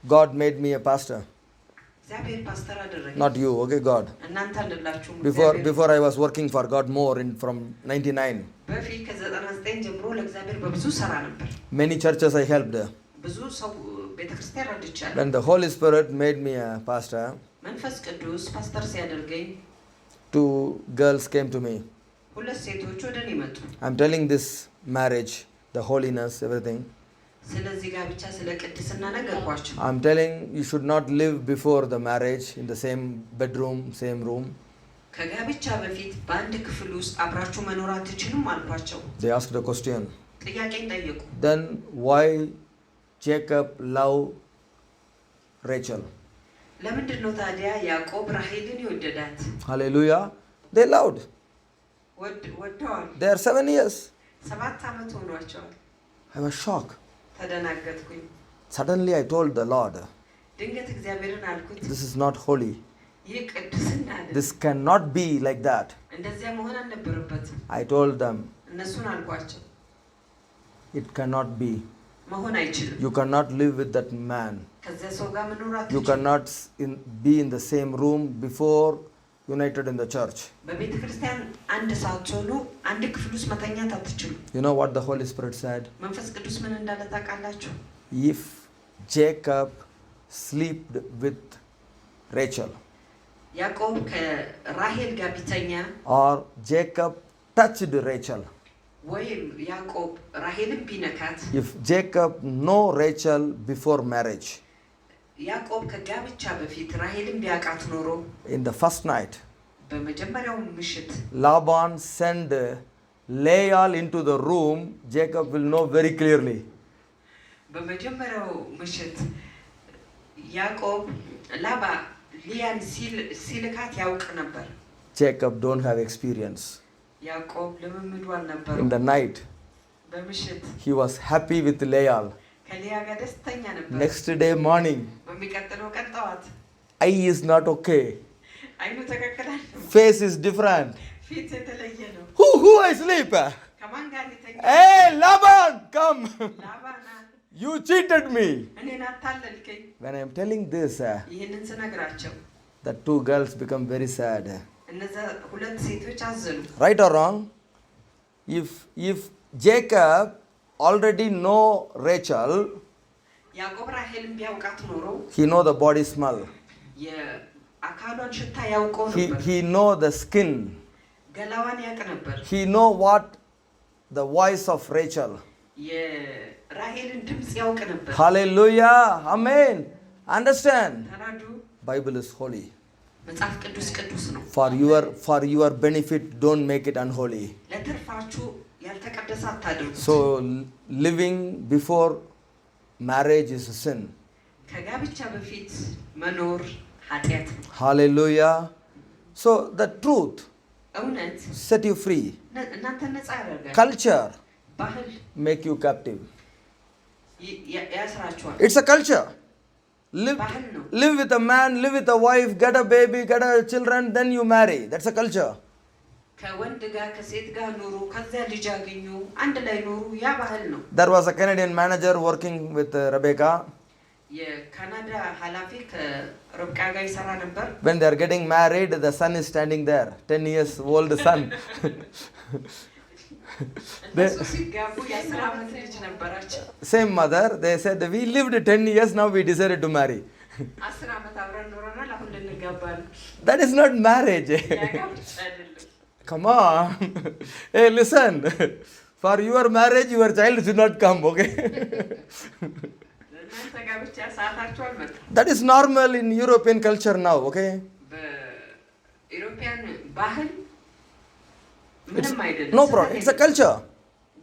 God made me a pastor. እግዚአብሔር ፓስተር አደረገኝ። Not you, okay, God. እናንተ አይደላችሁም። Before I was working for God more from 99. በፊት ከ99 ጀምሮ ለእግዚአብሔር በብዙ ሰራ ነበር። Many churches I helped. ብዙ ሰው ቤተክርስቲያን ረድቻለሁ። When the Holy Spirit made me a pastor, መንፈስ ቅዱስ ፓስተር ሲያደርገኝ 2 girls came to me. ሁለት ሴቶች ወደ እኔ መጡ። I'm telling this marriage, the holiness, everything. ስለዚህ ጋብቻ ስለ ቅድስና ነገርኳቸው። I'm telling you should not live before the marriage in the same bedroom, same room. ከጋብቻ በፊት በአንድ ክፍል ውስጥ አብራችሁ መኖር አትችሉም አልኳቸው። They asked a question. ጥያቄን ጠየቁ። Then why Jacob loved Rachel? ለምንድን ነው ታዲያ ያዕቆብ ራሔልን የወደዳት? Hallelujah. They loved. ወደዋል። They are 7 years. 7 ዓመት ሆኗቸዋል። I was shocked. ተደናገጥኩኝ። Suddenly I told the Lord, ድንገት እግዚአብሔርን አልኩት፣ this is not holy. ይህ ቅድስና አይደለም። This cannot be like that. እንደዚያ መሆን አልነበረበትም። I told them, እነሱን አልኳቸው፣ it cannot be. መሆን አይችልም። You cannot live with that man. ከዚያ ሰው ጋር መኖር You አትችልም። cannot be in the same room before united in the church. በቤተ ክርስቲያን አንድ ሳትሆኑ አንድ ክፍል ውስጥ መተኛት አትችሉም። You know what the Holy Spirit said? መንፈስ ቅዱስ ምን እንዳለ ታውቃላችሁ? If Jacob slept with Rachel, ያዕቆብ ከራሔል ጋር ቢተኛ or Jacob touched Rachel, ወይም ያዕቆብ ራሔልን ቢነካት፣ if Jacob know Rachel before marriage, ያዕቆብ ከጋብቻ በፊት ራሔልን ቢያውቃት ኖሮ in the first night, በመጀመሪያው ምሽት Laban send Leah into the room, Jacob will know very clearly. በመጀመሪያው ምሽት ያዕቆብ ላባ ሊያን ሲልካት ያውቅ ነበር። Jacob don't have experience. ያዕቆብ ልምምዱ አልነበረው። In the night, በምሽት he was happy with Leah. ከሊያ ጋር ደስተኛ ነበር። Next day morning, በሚቀጥለው ቀን ጠዋት eye is not okay. አይኑ ተከከላል። face is different. ፊት የተለየ ነው። Who I sleep? ከማን ጋር ሊተኛ? Hey, Laban, come. ላባና You cheated me. እኔን አታለልከኝ። When I am telling this, ይህንን ስነግራቸው the two girls become very sad. እነዛ ሁለት ሴቶች አዘኑ። Right or wrong? If Jacob already know Rachel, ያዕቆብ ራሔልን ቢያውቃት ኖሮ he know the body smell. የአካሏን ሽታ ያውቀው ነበር። He know the skin. ገላዋን ያውቅ ነበር። He know what the voice of Rachel. የራሔልን ድምፅ ያውቅ ነበር። Hallelujah. Amen. Understand? ተራዱ። Bible is holy. መጽሐፍ ቅዱስ ቅዱስ ነው። For your benefit, don't make it unholy. ለትርፋችሁ ያልተቀደሰ አታድርጉት። So living before marriage is a sin. ከጋብቻ በፊት መኖር ኃጢአት ነው። Hallelujah. So the truth እውነት set you free. እናንተ ነፃ ያደርጋል። Culture ባህል make you captive. ያስራችኋል። It's a culture. Live with a man, live with a wife, get a baby, get a children, then you marry. That's a culture. ከወንድ ጋር ከሴት ጋር ኑሩ፣ ከዚያ ልጅ አገኙ፣ አንድ ላይ ኑሩ። ያ ባህል ነው። There was a Canadian manager working with Rebecca. የካናዳ ኃላፊ ከርብቃ ጋር ይሰራ ነበር። When they are getting married, the son is standing there, 10 years old son. እነሱ ሲጋቡ የ10 ዓመት ልጅ ነበራቸው። Same mother, they said, we lived 10 years, now we decided to marry. 10 ዓመት አብረን ኖረናል፣ አሁን ልንጋባ ነው። That is not marriage. ያጋብቻ አይደለም። Come on. Hey, listen. For your marriage, your child should not come, okay? እናንተ ጋብቻ ሰዓታችሁ አልመጣም። That is normal in European culture now, okay? በኢሮፒያን ባህል ምንም አይደለም። No problem. It's a culture.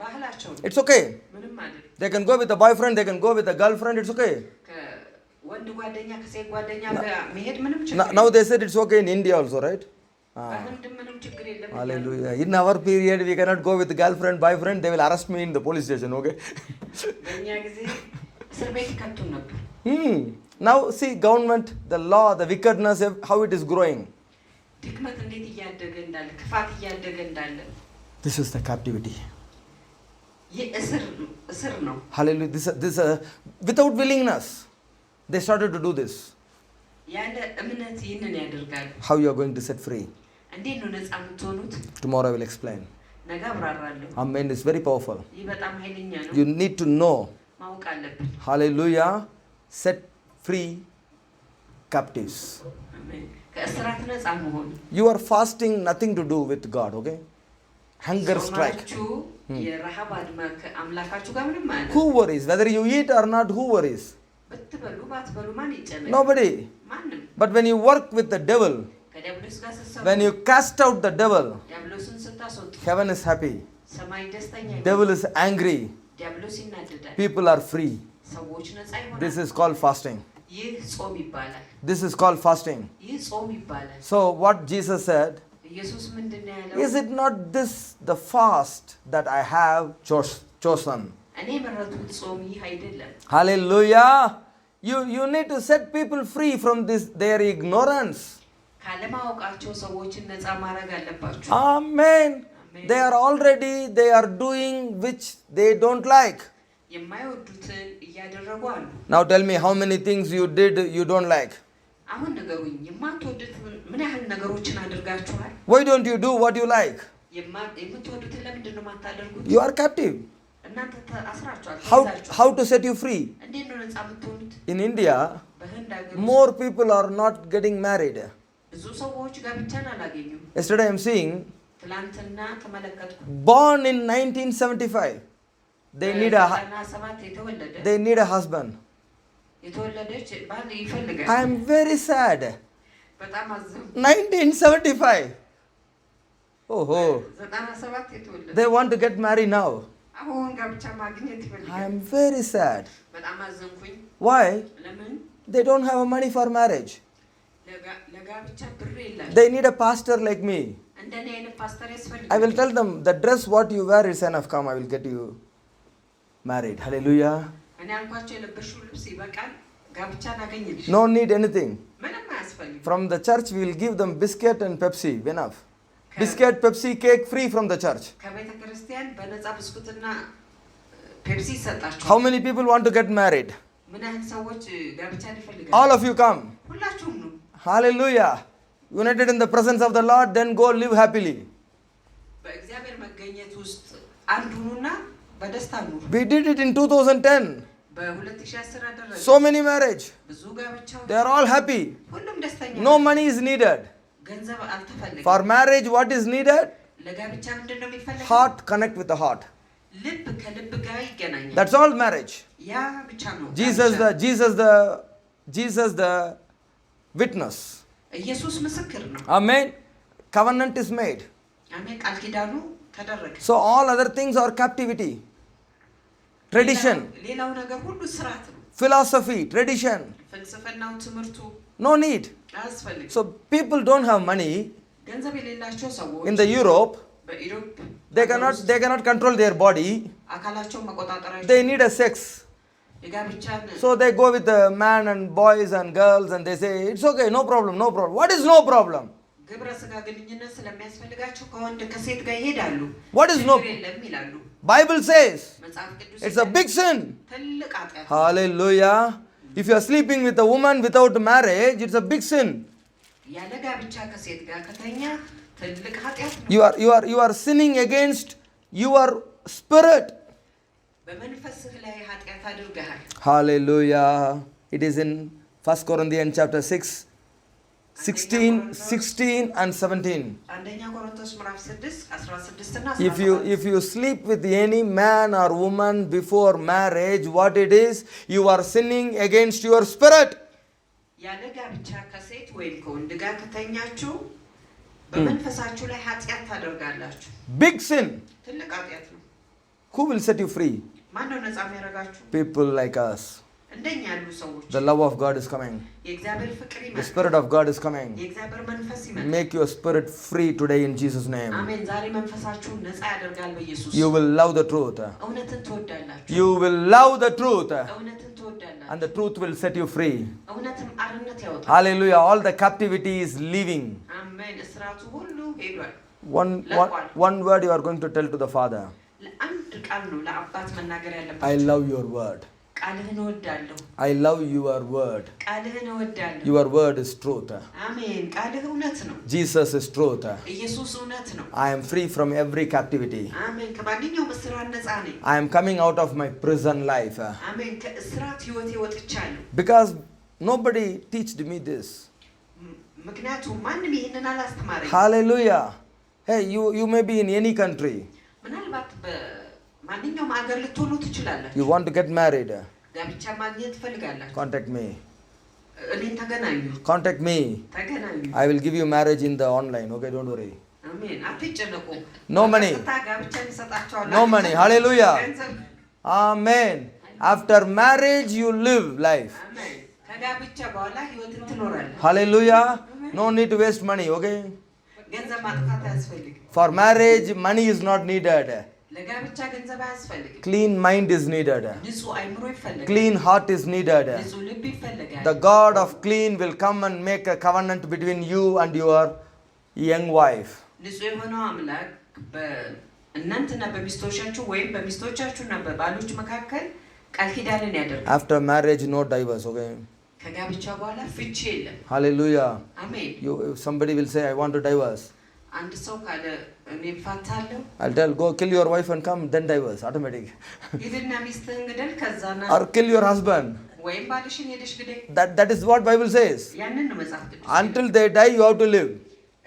ባህላቸው ነው። It's okay. ምንም አይደለም። They can go with a boyfriend, they can go with a girlfriend, it's okay. ከወንድ ጓደኛ ከሴት ጓደኛ ጋር መሄድ ምንም ችግር የለም። Now they said it's okay in India also, right? በህንድ ምንም ችግር የለም። Hallelujah. In our period, we cannot go with girlfriend, boyfriend, they will arrest me in the police station, okay? በእኛ ጊዜ እስር ቤት ይከቱን ነበር። Now see government, the law, the wickedness, how it is growing. ድክመት እንዴት እያደገ እንዳለ፣ ክፋት እያደገ እንዳለ። This is the captivity. ይህ እስር ነው። Hallelujah. This without willingness, they started to do this. ያለ እምነት ይህንን ያደርጋሉ። How you are going to set free? እንዴት ነው ነፃ የምትሆኑት? Tomorrow I will explain. ነገ አብራራለሁ። Amen. It's very powerful. ይህ በጣም ኃይለኛ ነው። You need to know. ማወቅ አለብን። Hallelujah. Set free captives. አሜን። ከእስራት ነፃ መሆን። You are fasting, nothing to do with God, okay? Hunger strike. የረሃብ አድማ ከአምላካችሁ ጋር ምንም ማለት Who worries? Whether you eat or not, who worries? ብትበሉ ባትበሉ ማን ይጨነቃል? Nobody. ማንም። But when you work with the devil, ከዲያብሎስ ጋር ስትሰሩ፣ when you cast out the devil, ዲያብሎስን ስታስወጡ፣ heaven is happy. ሰማይ ደስተኛ ይሆናል። Devil is angry. ዲያብሎስ ይናደዳል። People are free. ሰዎች ነፃ ይሆናል። This is called fasting. ይህ ጾም ይባላል። This is called fasting. ይህ ጾም ይባላል። So what Jesus said, ኢየሱስ ምንድነው ያለው? is it not this the fast that I have chosen? እኔ የመረጥኩት ጾም ይህ አይደለም። Hallelujah. You need to set people free from this their ignorance. ካለማወቃቸው ሰዎችን ነፃ ማድረግ አለባችሁ። Amen. They are doing which they don't like. የማይወዱትን እያደረጉ አሉ። Now tell me how many things you did you don't like. አሁን ንገሩኝ፣ የማትወዱትን ምን ያህል ነገሮችን አድርጋችኋል? Why don't you do what you like? የምትወዱትን ለምንድን ነው የማታደርጉት? You are captive. እናንተ አስራችኋል። How to set you free? እንዴት ነው ነፃ የምትሆኑት? In India, በህንድ ሀገር more people are not getting married. ብዙ ሰዎች ጋብቻን አላገኙም። Yesterday I am seeing, ትላንትና ተመለከትኩ። born in 1975, they need a husband. የተወለደች ባል ይፈልጋል። I am very sad. በጣም አዘንኩ። 1975. Oh, 97 የተወለደ they want to get married now. አሁን ጋብቻ ማግኘት ይፈልጋል። I am very sad. በጣም አዘንኩኝ። Why? ለምን? They don't have money for marriage. ለጋብቻ ብር የላቸውም። They need a pastor like me. እንደኔ አይነት ፓስተር ያስፈልጋል። I will tell them the dress what you wear is enough. Come, I will get you married. Hallelujah. እኔ አልኳቸው የለበሽው ልብስ ይበቃል፣ ጋብቻን አገኝልሽ። No need anything. ምንም አያስፈልግም። አያስፈልግም። From the church, we will give them biscuit and Pepsi. Enough. Biscuit, Pepsi, cake free from the church. ከቤተ ክርስቲያን በነፃ ብስኩትና ፔፕሲ ይሰጣቸዋል። How many people want to get married? ምን ያህል ሰዎች ጋብቻን ይፈልጋሉ? All of you come. ሁላችሁም ነው። Hallelujah. United in the presence of the Lord, then go live happily. በእግዚአብሔር መገኘት ውስጥ አንድ ሁኑና በደስታ ኑሩ። We did it in 2010. በ2010 አደረግን። So many marriage. ብዙ ጋብቻዎች። They are all happy. ሁሉም ደስተኛ። No money is needed. ገንዘብ አልተፈለገም። For marriage, what is needed? ለጋብቻ ምንድነው የሚፈልገው? Heart connect with the heart. ልብ ከልብ ጋር ይገናኛል። That's all marriage. ያ ብቻ ነው። Jesus the witness. ኢየሱስ ምስክር ነው። Amen. Covenant is made. አሜን። ቃል ኪዳኑ ተደረገ። So all other things are captivity. Tradition. ሌላው ነገር ሁሉ ስርዓት ነው። Philosophy, tradition. ፍልስፍናው ትምህርቱ No need. አያስፈልግም። So people don't have money ገንዘብ የሌላቸው ሰዎች in the Europe. በኢሮፕ They cannot control their body. አካላቸውን መቆጣጠር They need a sex. የጋብቻን So they go with the man and boys and girls and they say, it's okay, no problem, no problem. What is no problem? ግብረ ስጋ ግንኙነት ስለሚያስፈልጋቸው ከወንድ ከሴት ጋር ይሄዳሉ። What is no? የለም ይላሉ። Bible says መጽሐፍ ቅዱስ it's a big sin. ትልቅ ኃጢአት። Hallelujah. If you are sleeping with a woman without marriage, it's a big sin. ያለ ጋብቻ ከሴት ጋር ከተኛ ትልቅ ኃጢአት ነው። You are sinning against your spirit. በመንፈስህ ላይ ኃጢአት አድርገሃል። Hallelujah. It is in 1 Corinthians chapter 6, 16 and 17. አንደኛ ቆሮንቶስ ምዕራፍ 6 16 እና 17. If you sleep with any man or woman before marriage, what it is? You are sinning against your spirit. ያለ ጋብቻ ከሴት ወይም ከወንድ ጋር ከተኛችሁ በመንፈሳችሁ ላይ ኃጢአት ታደርጋላችሁ። Big sin. ትልቅ ኃጢአት ነው። Who will set you free? ማን ነው ነፃ የሚያደርጋችሁ? People like us. እንደኛ ያሉ ሰዎች። The love of God is coming. የእግዚአብሔር ፍቅር ይመጣል። The Spirit of God is coming. የእግዚአብሔር መንፈስ ይመጣል። Make your spirit free today in Jesus' name. አሜን። ዛሬ መንፈሳችሁን ነፃ ያደርጋል በኢየሱስ። You will love the truth. እውነትን ትወዳላችሁ። You will love the truth. እውነትን ትወዳላችሁ። And the truth will set you free. እውነትም አርነት ያወጣል። Hallelujah. All the captivity is leaving. አሜን። እስራቱ ሁሉ ሄዷል። One word you are going to tell to the Father. አንድ ቃል ነው ለአባት መናገር ያለባችሁ። I love your word. ቃልህን እወዳለሁ። I love your word. ቃልህን እወዳለሁ። Your word is truth. አሜን። ቃልህ እውነት ነው። Jesus is truth. ኢየሱስ እውነት ነው። I am free from every captivity. አሜን። ከማንኛውም እስራት ነፃ ነኝ። I am coming out of my prison life. አሜን። ከእስራት ህይወቴ ወጥቻለሁ። Because nobody teached me this. ምክንያቱም ማንም ይሄንን አላስተማረኝም። Hallelujah. Hey, you may be in any country. ምናልባት በማንኛውም ሀገር ልትሆኑ ትችላላችሁ። You want to get married? ጋብቻ ማግኘት ትፈልጋላችሁ? Contact me. እኔን ተገናኙ። Contact me. ተገናኙ። I will give you marriage in the online. Okay, don't worry. አሜን። አትጨነቁ። No money. ጋብቻ እንሰጣችኋለን። No money. Hallelujah. Amen. After marriage you live life. አሜን። ከጋብቻ በኋላ ህይወትን ትኖራለህ። Hallelujah. No need to waste money, okay? ገንዘብ ማጥፋት አያስፈልግም። For marriage money is not needed. ለጋብቻ ገንዘብ አያስፈልግም። Clean mind is needed. ንጹህ አይምሮ ይፈልጋል። Clean heart is needed. ንጹህ ልብ ይፈልጋል። The God of clean will come and make a covenant between you and your young wife. ንጹህ የሆነው አምላክ በእናንተና በሚስቶቻችሁ ወይም በሚስቶቻችሁና በባሎች መካከል ቃል ኪዳንን ያደርጋል። After marriage no divorce, okay? ከጋብቻ በኋላ ፍቺ የለም። Hallelujah. አሜን። Somebody will say I want to divorce. አንድ ሰው ካለ እኔ እፋታለሁ። I'll tell go kill your wife and come then divorce automatic. ሂድና ሚስትህን ግደል ከዛና Or kill your husband. ወይም ባልሽን ሄደሽ ግደል። That is what Bible says. ያንን ነው መጽሐፍ ቅዱስ። Until they die you have to live.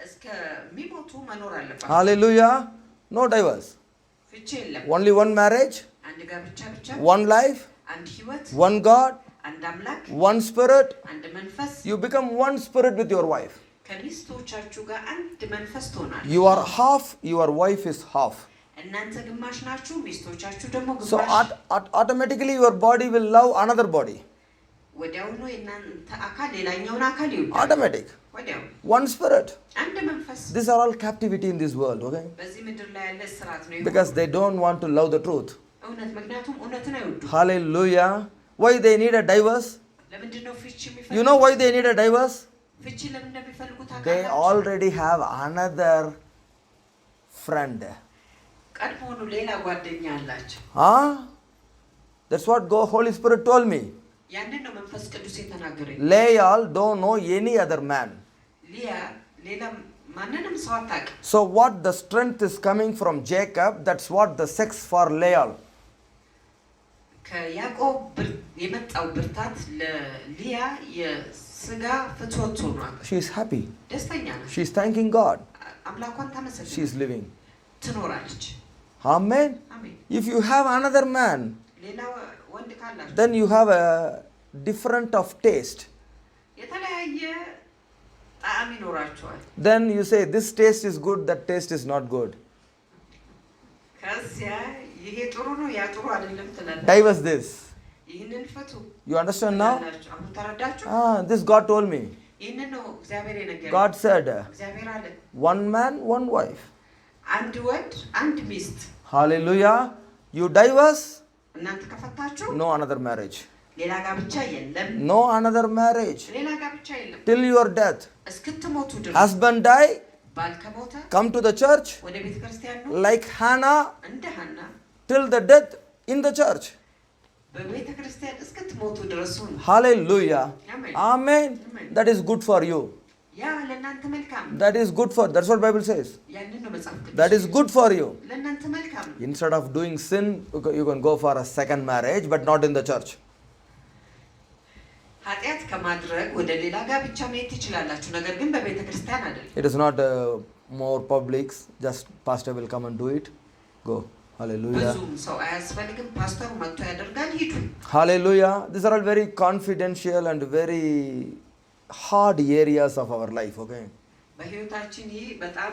እስከሚሞቱ መኖር አለባቸው። Hallelujah. No divorce. ፍቺ የለም። Only one marriage. አንድ ጋብቻ ብቻ። One life. አንድ ህይወት። One God. አንድ አምላክ። One spirit. አንድ መንፈስ። You become one spirit with your wife. ከሚስቶቻችሁ ጋር አንድ መንፈስ ትሆናለህ። You are half, your wife is half. እናንተ ግማሽ ናችሁ፣ ሚስቶቻችሁ ደግሞ So ግማሽ። automatically your body will love another body. ወዲያውኑ የእናንተ አካል ሌላኛውን አካል ይወዳል። Automatic. ወዲያው One spirit. አንድ መንፈስ። These are all captivity in this world, okay? በዚህ ምድር ላይ ያለ ስርዓት ነው። Because they don't want to love the truth. እውነት ምክንያቱም እውነትን አይወዱም። Hallelujah. Why they need a divorce? ለምንድን ነው ፍቺ የሚፈልጉት? You know why they need a divorce? ፍቺ ለምን እንደሚፈልጉ They ታውቃላችሁ? already have another friend. ቀድሞውኑ ሌላ ጓደኛ አላቸው። Huh? That's what Holy Spirit told me. ያንን ነው መንፈስ ቅዱስ የተናገረኝ። Leah don't know any other man. ሊያ ሌላ ማንንም ሰው አታውቅም። So what the strength is coming from Jacob, that's what the sex for Leah. ከያዕቆብ የመጣው ብርታት ለሊያ የስጋ ፍትወት ሆኗል። She is happy. ደስተኛ ነች። She is thanking God. አምላኳን ታመሰግናለች። She is living. ትኖራለች። Amen. አሜን። If you have another man, ሌላ ወንድ ካላችሁ then you have a different of taste. የተለያየ ጣዕም ይኖራቸዋል። Then you say this taste is good, that taste is not good. ከዚያ ይሄ ጥሩ ነው ያ ጥሩ አይደለም ትላለች። Divorce this. ይህንን ፍቱ። You understand now? አሁን ተረዳችሁ? This God told me. ይህንን ነው እግዚአብሔር የነገረኝ። God said, እግዚአብሔር አለ one man, one wife. አንድ ወንድ አንድ ሚስት። Hallelujah. You divorce, እናንተ ከፈታችሁ no another marriage. ሌላ ጋብቻ የለም። No another marriage. ሌላ ጋብቻ የለም። Till your death. እስክትሞቱ ድረስ Husband die, ባል ከሞተ come to the church, ወደ ቤተ ክርስቲያን ነው። like Hannah, እንደ ሐና till the death in the church. በቤተ ክርስቲያን እስክትሞቱ ድረስ ሁኑ። Hallelujah. Amen. Amen. That is good for you. ያ ለእናንተ መልካም ነው። That is good for, that's what Bible says. ያንን ነው መጽሐፍ ቅዱስ። That is good for you. ለእናንተ መልካም ነው። Instead of doing sin, you can go for a second marriage, but not in the church. ኃጢአት ከማድረግ ወደ ሌላ ጋብቻ መሄድ ትችላላችሁ፣ ነገር ግን በቤተ ክርስቲያን አይደለም። It is not more publics, just pastor will come and do it. Go. Hallelujah. ብዙም ሰው አያስፈልግም። ፓስተሩ መጥቶ ያደርጋል። ሂዱ። Hallelujah. These are all very confidential and very hard areas of our life, okay? በህይወታችን ይህ በጣም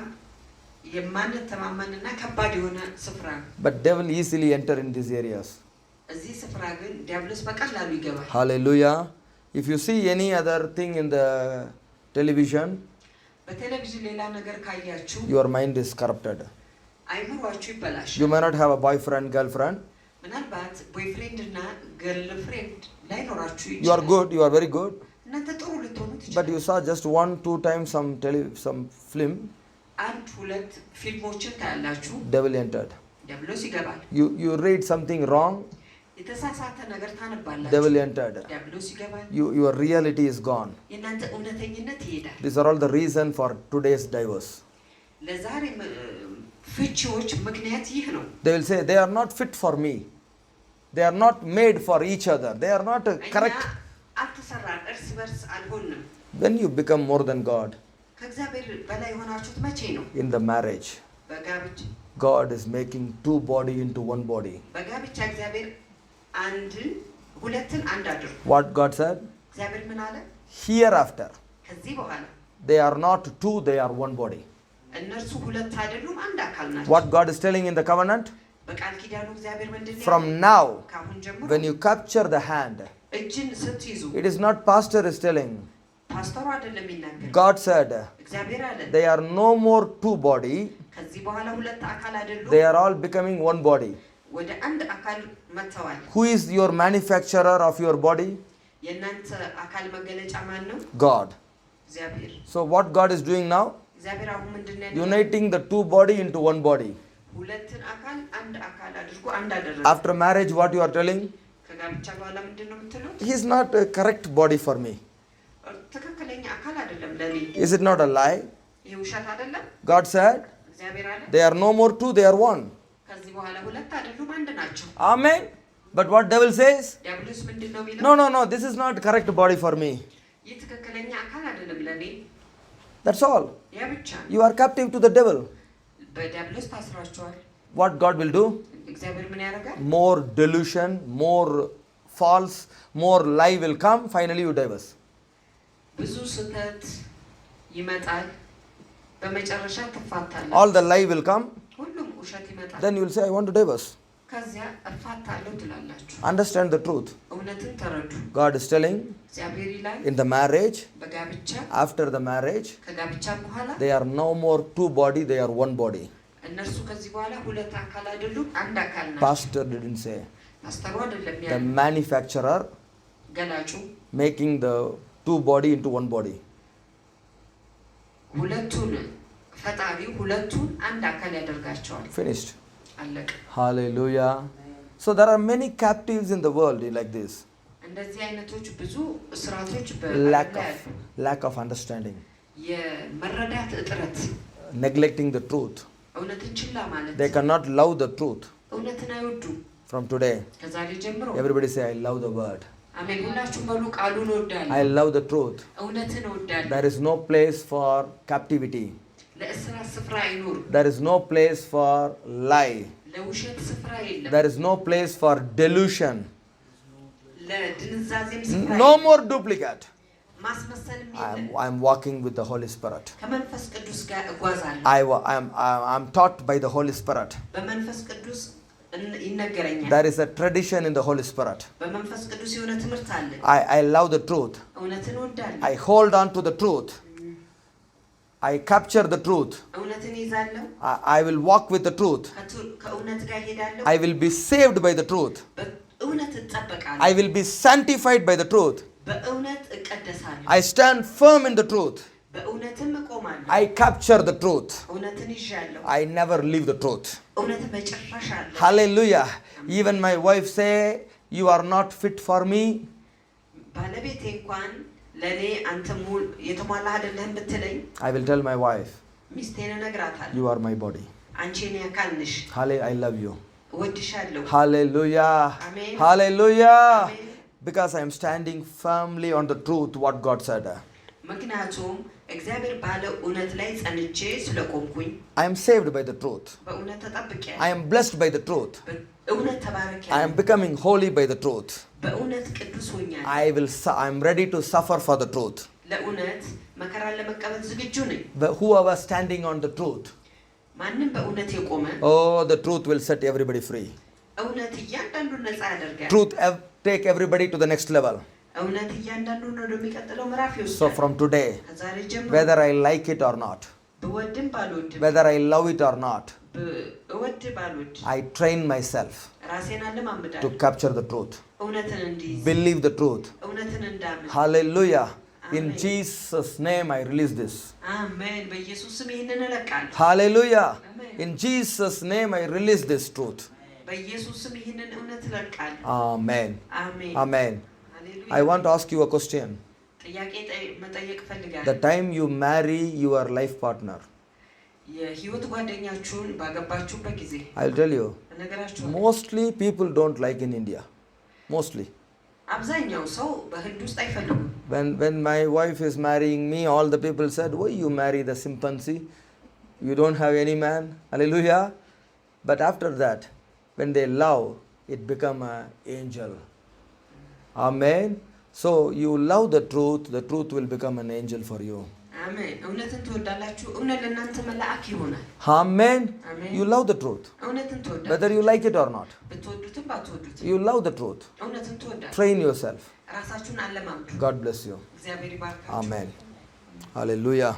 የማንተማመንና ከባድ የሆነ ስፍራ ነው። But devil easily enter in these areas. እዚህ ስፍራ ግን ዲያብሎስ በቀላሉ ይገባል። Hallelujah. If you see any other thing in the television, በቴሌቪዥን ሌላ ነገር ካያችሁ your mind is corrupted. አይምሯችሁ ይበላሻል። You may not have a boyfriend, girlfriend. ምናልባት ቦይፍሬንድ እና ገርል ፍሬንድ ላይኖራችሁ ይችላል። You are good, you are very good. እናንተ ጥሩ ልትሆኑ But ትችላላችሁ። you saw just 1-2 times some film, አንድ ሁለት ፊልሞችን ታያላችሁ። devil entered. ዲያብሎስ ይገባል። You read something wrong, የተሳሳተ ነገር ታነባላችሁ። devil entered. ዲያብሎስ ይገባል። Your reality is gone. የእናንተ እውነተኝነት ይሄዳል። These are all the reason for today's divorce. ለዛሬ ፍቺዎች ምክንያት ይህ ነው። They will say they are not fit for me. They are not made for each other. They are not correct. አትሰራን፣ እርስ በርስ አልሆንም። When you become more than God ከእግዚአብሔር በላይ የሆናችሁት መቼ ነው? in the marriage, በጋብቻ God is making two body into one body. በጋብቻ እግዚአብሔር ሁለትን አንድ አድርጎ What God said? እግዚአብሔር ምን አለ? Hereafter, ከዚህ በኋላ they are not two, they are one body. እነርሱ ሁለት አይደሉም፣ አንድ አካል ናቸው። What God is telling in the covenant? በቃል ኪዳኑ እግዚአብሔር ምንድን ነው? From now, ካሁን ጀምሮ when you capture the hand, እጅን ስትይዙ it is not pastor is telling. ፓስተሩ አይደለም የሚናገር። God said, እግዚአብሔር አለ they are no more two body, ከዚህ በኋላ ሁለት አካል አይደሉም፣ they are all becoming one body. ወደ አንድ አካል መጥተዋል። Who is your manufacturer of your body? የእናንተ አካል መገለጫ ማን ነው? God. እግዚአብሔር። So what God is doing now? እግዚአብሔር አሁን ምንድን ነው ያደረገው? Uniting the two body into one body. ሁለትን አካል አንድ አካል አድርጎ አንድ አደረገ። After marriage, what you are telling? ከጋብቻ በኋላ ምንድን ነው የምትሉት? He is not a correct body for me. ትክክለኛ አካል አይደለም ለኔ። Is it not a lie? ይህ ውሸት አይደለም? God said, እግዚአብሔር አለ they are no more two, they are one. ከዚህ በኋላ ሁለት አይደሉም አንድ ናቸው። Amen. But what devil says? ዲያብሎስ ምንድን ነው የሚለው? No, this is not correct body for me. ይህ ትክክለኛ አካል አይደለም ለኔ። That's all. ያ ብቻ። You are captive to the devil. በዲያብሎስ ታስራችኋል። What God will do? እግዚአብሔር ምን ያደርጋል? More delusion, more false, more lie will come. Finally, you divorce. ብዙ ስህተት ይመጣል፣ በመጨረሻ ትፋታለህ። All the lie will come. ሁሉም ውሸት ይመጣል። Then you will say, I want to divorce. ከዚያ እፋታለሁ ትላላችሁ። Understand the truth. እውነትን ተረዱ። God is telling እግዚአብሔር ይላል in the marriage, በጋብቻ after the marriage, ከጋብቻ በኋላ they are no more two body, they are one body. እነርሱ ከዚህ በኋላ ሁለት አካል አይደሉም፣ አንድ አካል ናቸው። Pastor didn't say. ፓስተሩ አይደለም The ያለው፣ manufacturer ገላጩ making the two body into one body. ሁለቱን ፈጣሪው ሁለቱን አንድ አካል ያደርጋቸዋል። Finished. አለቀ። Hallelujah. So there are many captives in the world like this. እንደዚህ አይነቶች ብዙ እስራቶች lack of understanding. የመረዳት እጥረት neglecting the truth. እውነትን ችላ ማለት They cannot love the truth. እውነትን አይወዱም። From today, ከዛሬ ጀምሮ everybody say, I love the word. አሜን። ሁላችሁም በሉ ቃሉን እወዳለሁ። I love the truth. እውነትን እወዳለሁ። There is no place for captivity. ለእስራት ስፍራ አይኑር። There is no place for lie. ለውሸት ስፍራ የለም። There is no place for delusion. ለድንዛዜም ስፍራ No more duplicate. ማስመሰልም የለም። I'm walking with the Holy Spirit. ከመንፈስ ቅዱስ ጋር እጓዛለሁ። I'm taught by the Holy Spirit. በመንፈስ ቅዱስ ይነገረኛል። There is a tradition in the Holy Spirit. በመንፈስ ቅዱስ የሆነ ትምህርት አለ። I love the truth. እውነትን እወዳለሁ። I hold on to the truth. I capture the truth. እውነትን ይዛለሁ። I will walk with the truth. ከእውነት ጋር ሄዳለሁ። I will be saved by the truth. በእውነት እጠበቃለሁ። I will be sanctified by the truth. በእውነት እቀደሳለሁ። I stand firm in the truth. በእውነትም እቆማለሁ። I capture the truth. እውነትን ይዣለሁ። I never leave the truth. እውነትን በጭራሽ አለ። Hallelujah. Even my wife say, you are not fit for me. ባለቤቴ እንኳን ለኔ አንተ የተሟላ አይደለህም ብትለኝ I will tell my wife, ሚስቴን እነግራታለሁ። you are my body. አንቺ የኔ አካል ነሽ። I love you. እወድሻለሁ። Hallelujah. Amen. Hallelujah. Amen. Because I am standing firmly on the truth what God said. ምክንያቱም እግዚአብሔር ባለው እውነት ላይ ጸንቼ ስለቆምኩኝ I am saved by the truth. በእውነት ተጠብቄያለሁ። I am blessed by the truth. በእውነት ተባርኬያለሁ። I am becoming holy by the truth. በእውነት ቅዱስ ሆኛለሁ። I am ready to suffer for the truth. ለእውነት መከራን ለመቀበል ዝግጁ ነኝ። But whoever standing on the truth, ማንም በእውነት የቆመ the truth will set everybody free. እውነት እያንዳንዱን ነፃ ያደርጋል። Truth take everybody to the next level. እውነት እያንዳንዱን ወደሚቀጥለው ምዕራፍ ይወስዳል። So from today, ከዛሬ ጀምሮ whether I like it or not, ብወድም ባልወድም whether I love it or not, ብወድ ባልወድ I train myself ራሴን አለማምዳለሁ to capture the truth. እውነትን እንዲይዝ Believe the truth. እውነትን እንዳምን። Hallelujah. In Amen. Jesus' name I release this. አሜን። በኢየሱስ ስም ይሄንን እለቃለሁ። Hallelujah. Amen. In Jesus' name I release this truth. በኢየሱስ ስም ይሄንን እውነት እለቃለሁ። Amen. አሜን። Amen. ሃሌሉያ። I want to ask you a question. ጥያቄ መጠየቅ ፈልጋለሁ። The time you marry your life partner, የህይወት ጓደኛችሁን ባገባችሁበት ጊዜ I'll tell you, ነገራችሁ mostly people don't like in India. Mostly. አብዛኛው ሰው በህንድ ውስጥ አይፈልጉም። When my wife is marrying me, all the people said, why you marry the chimpanzee? You don't have any man. Hallelujah. But after that, when they love, it become an angel. Amen. So you love the truth will become an angel for you. አሜን። እውነትን ትወዳላችሁ፣ እውነት ለእናንተ መልአክ ይሆናል። Amen. Amen. You love the truth. እውነትን ትወዳላችሁ፣ Whether you like it or not. ብትወዱትም ባትወዱትም You love the truth. እውነትን ትወዳላችሁ። Train yourself. ራሳችሁን አለማምዱ። God bless you. እግዚአብሔር ይባርካችሁ። Amen. Hallelujah.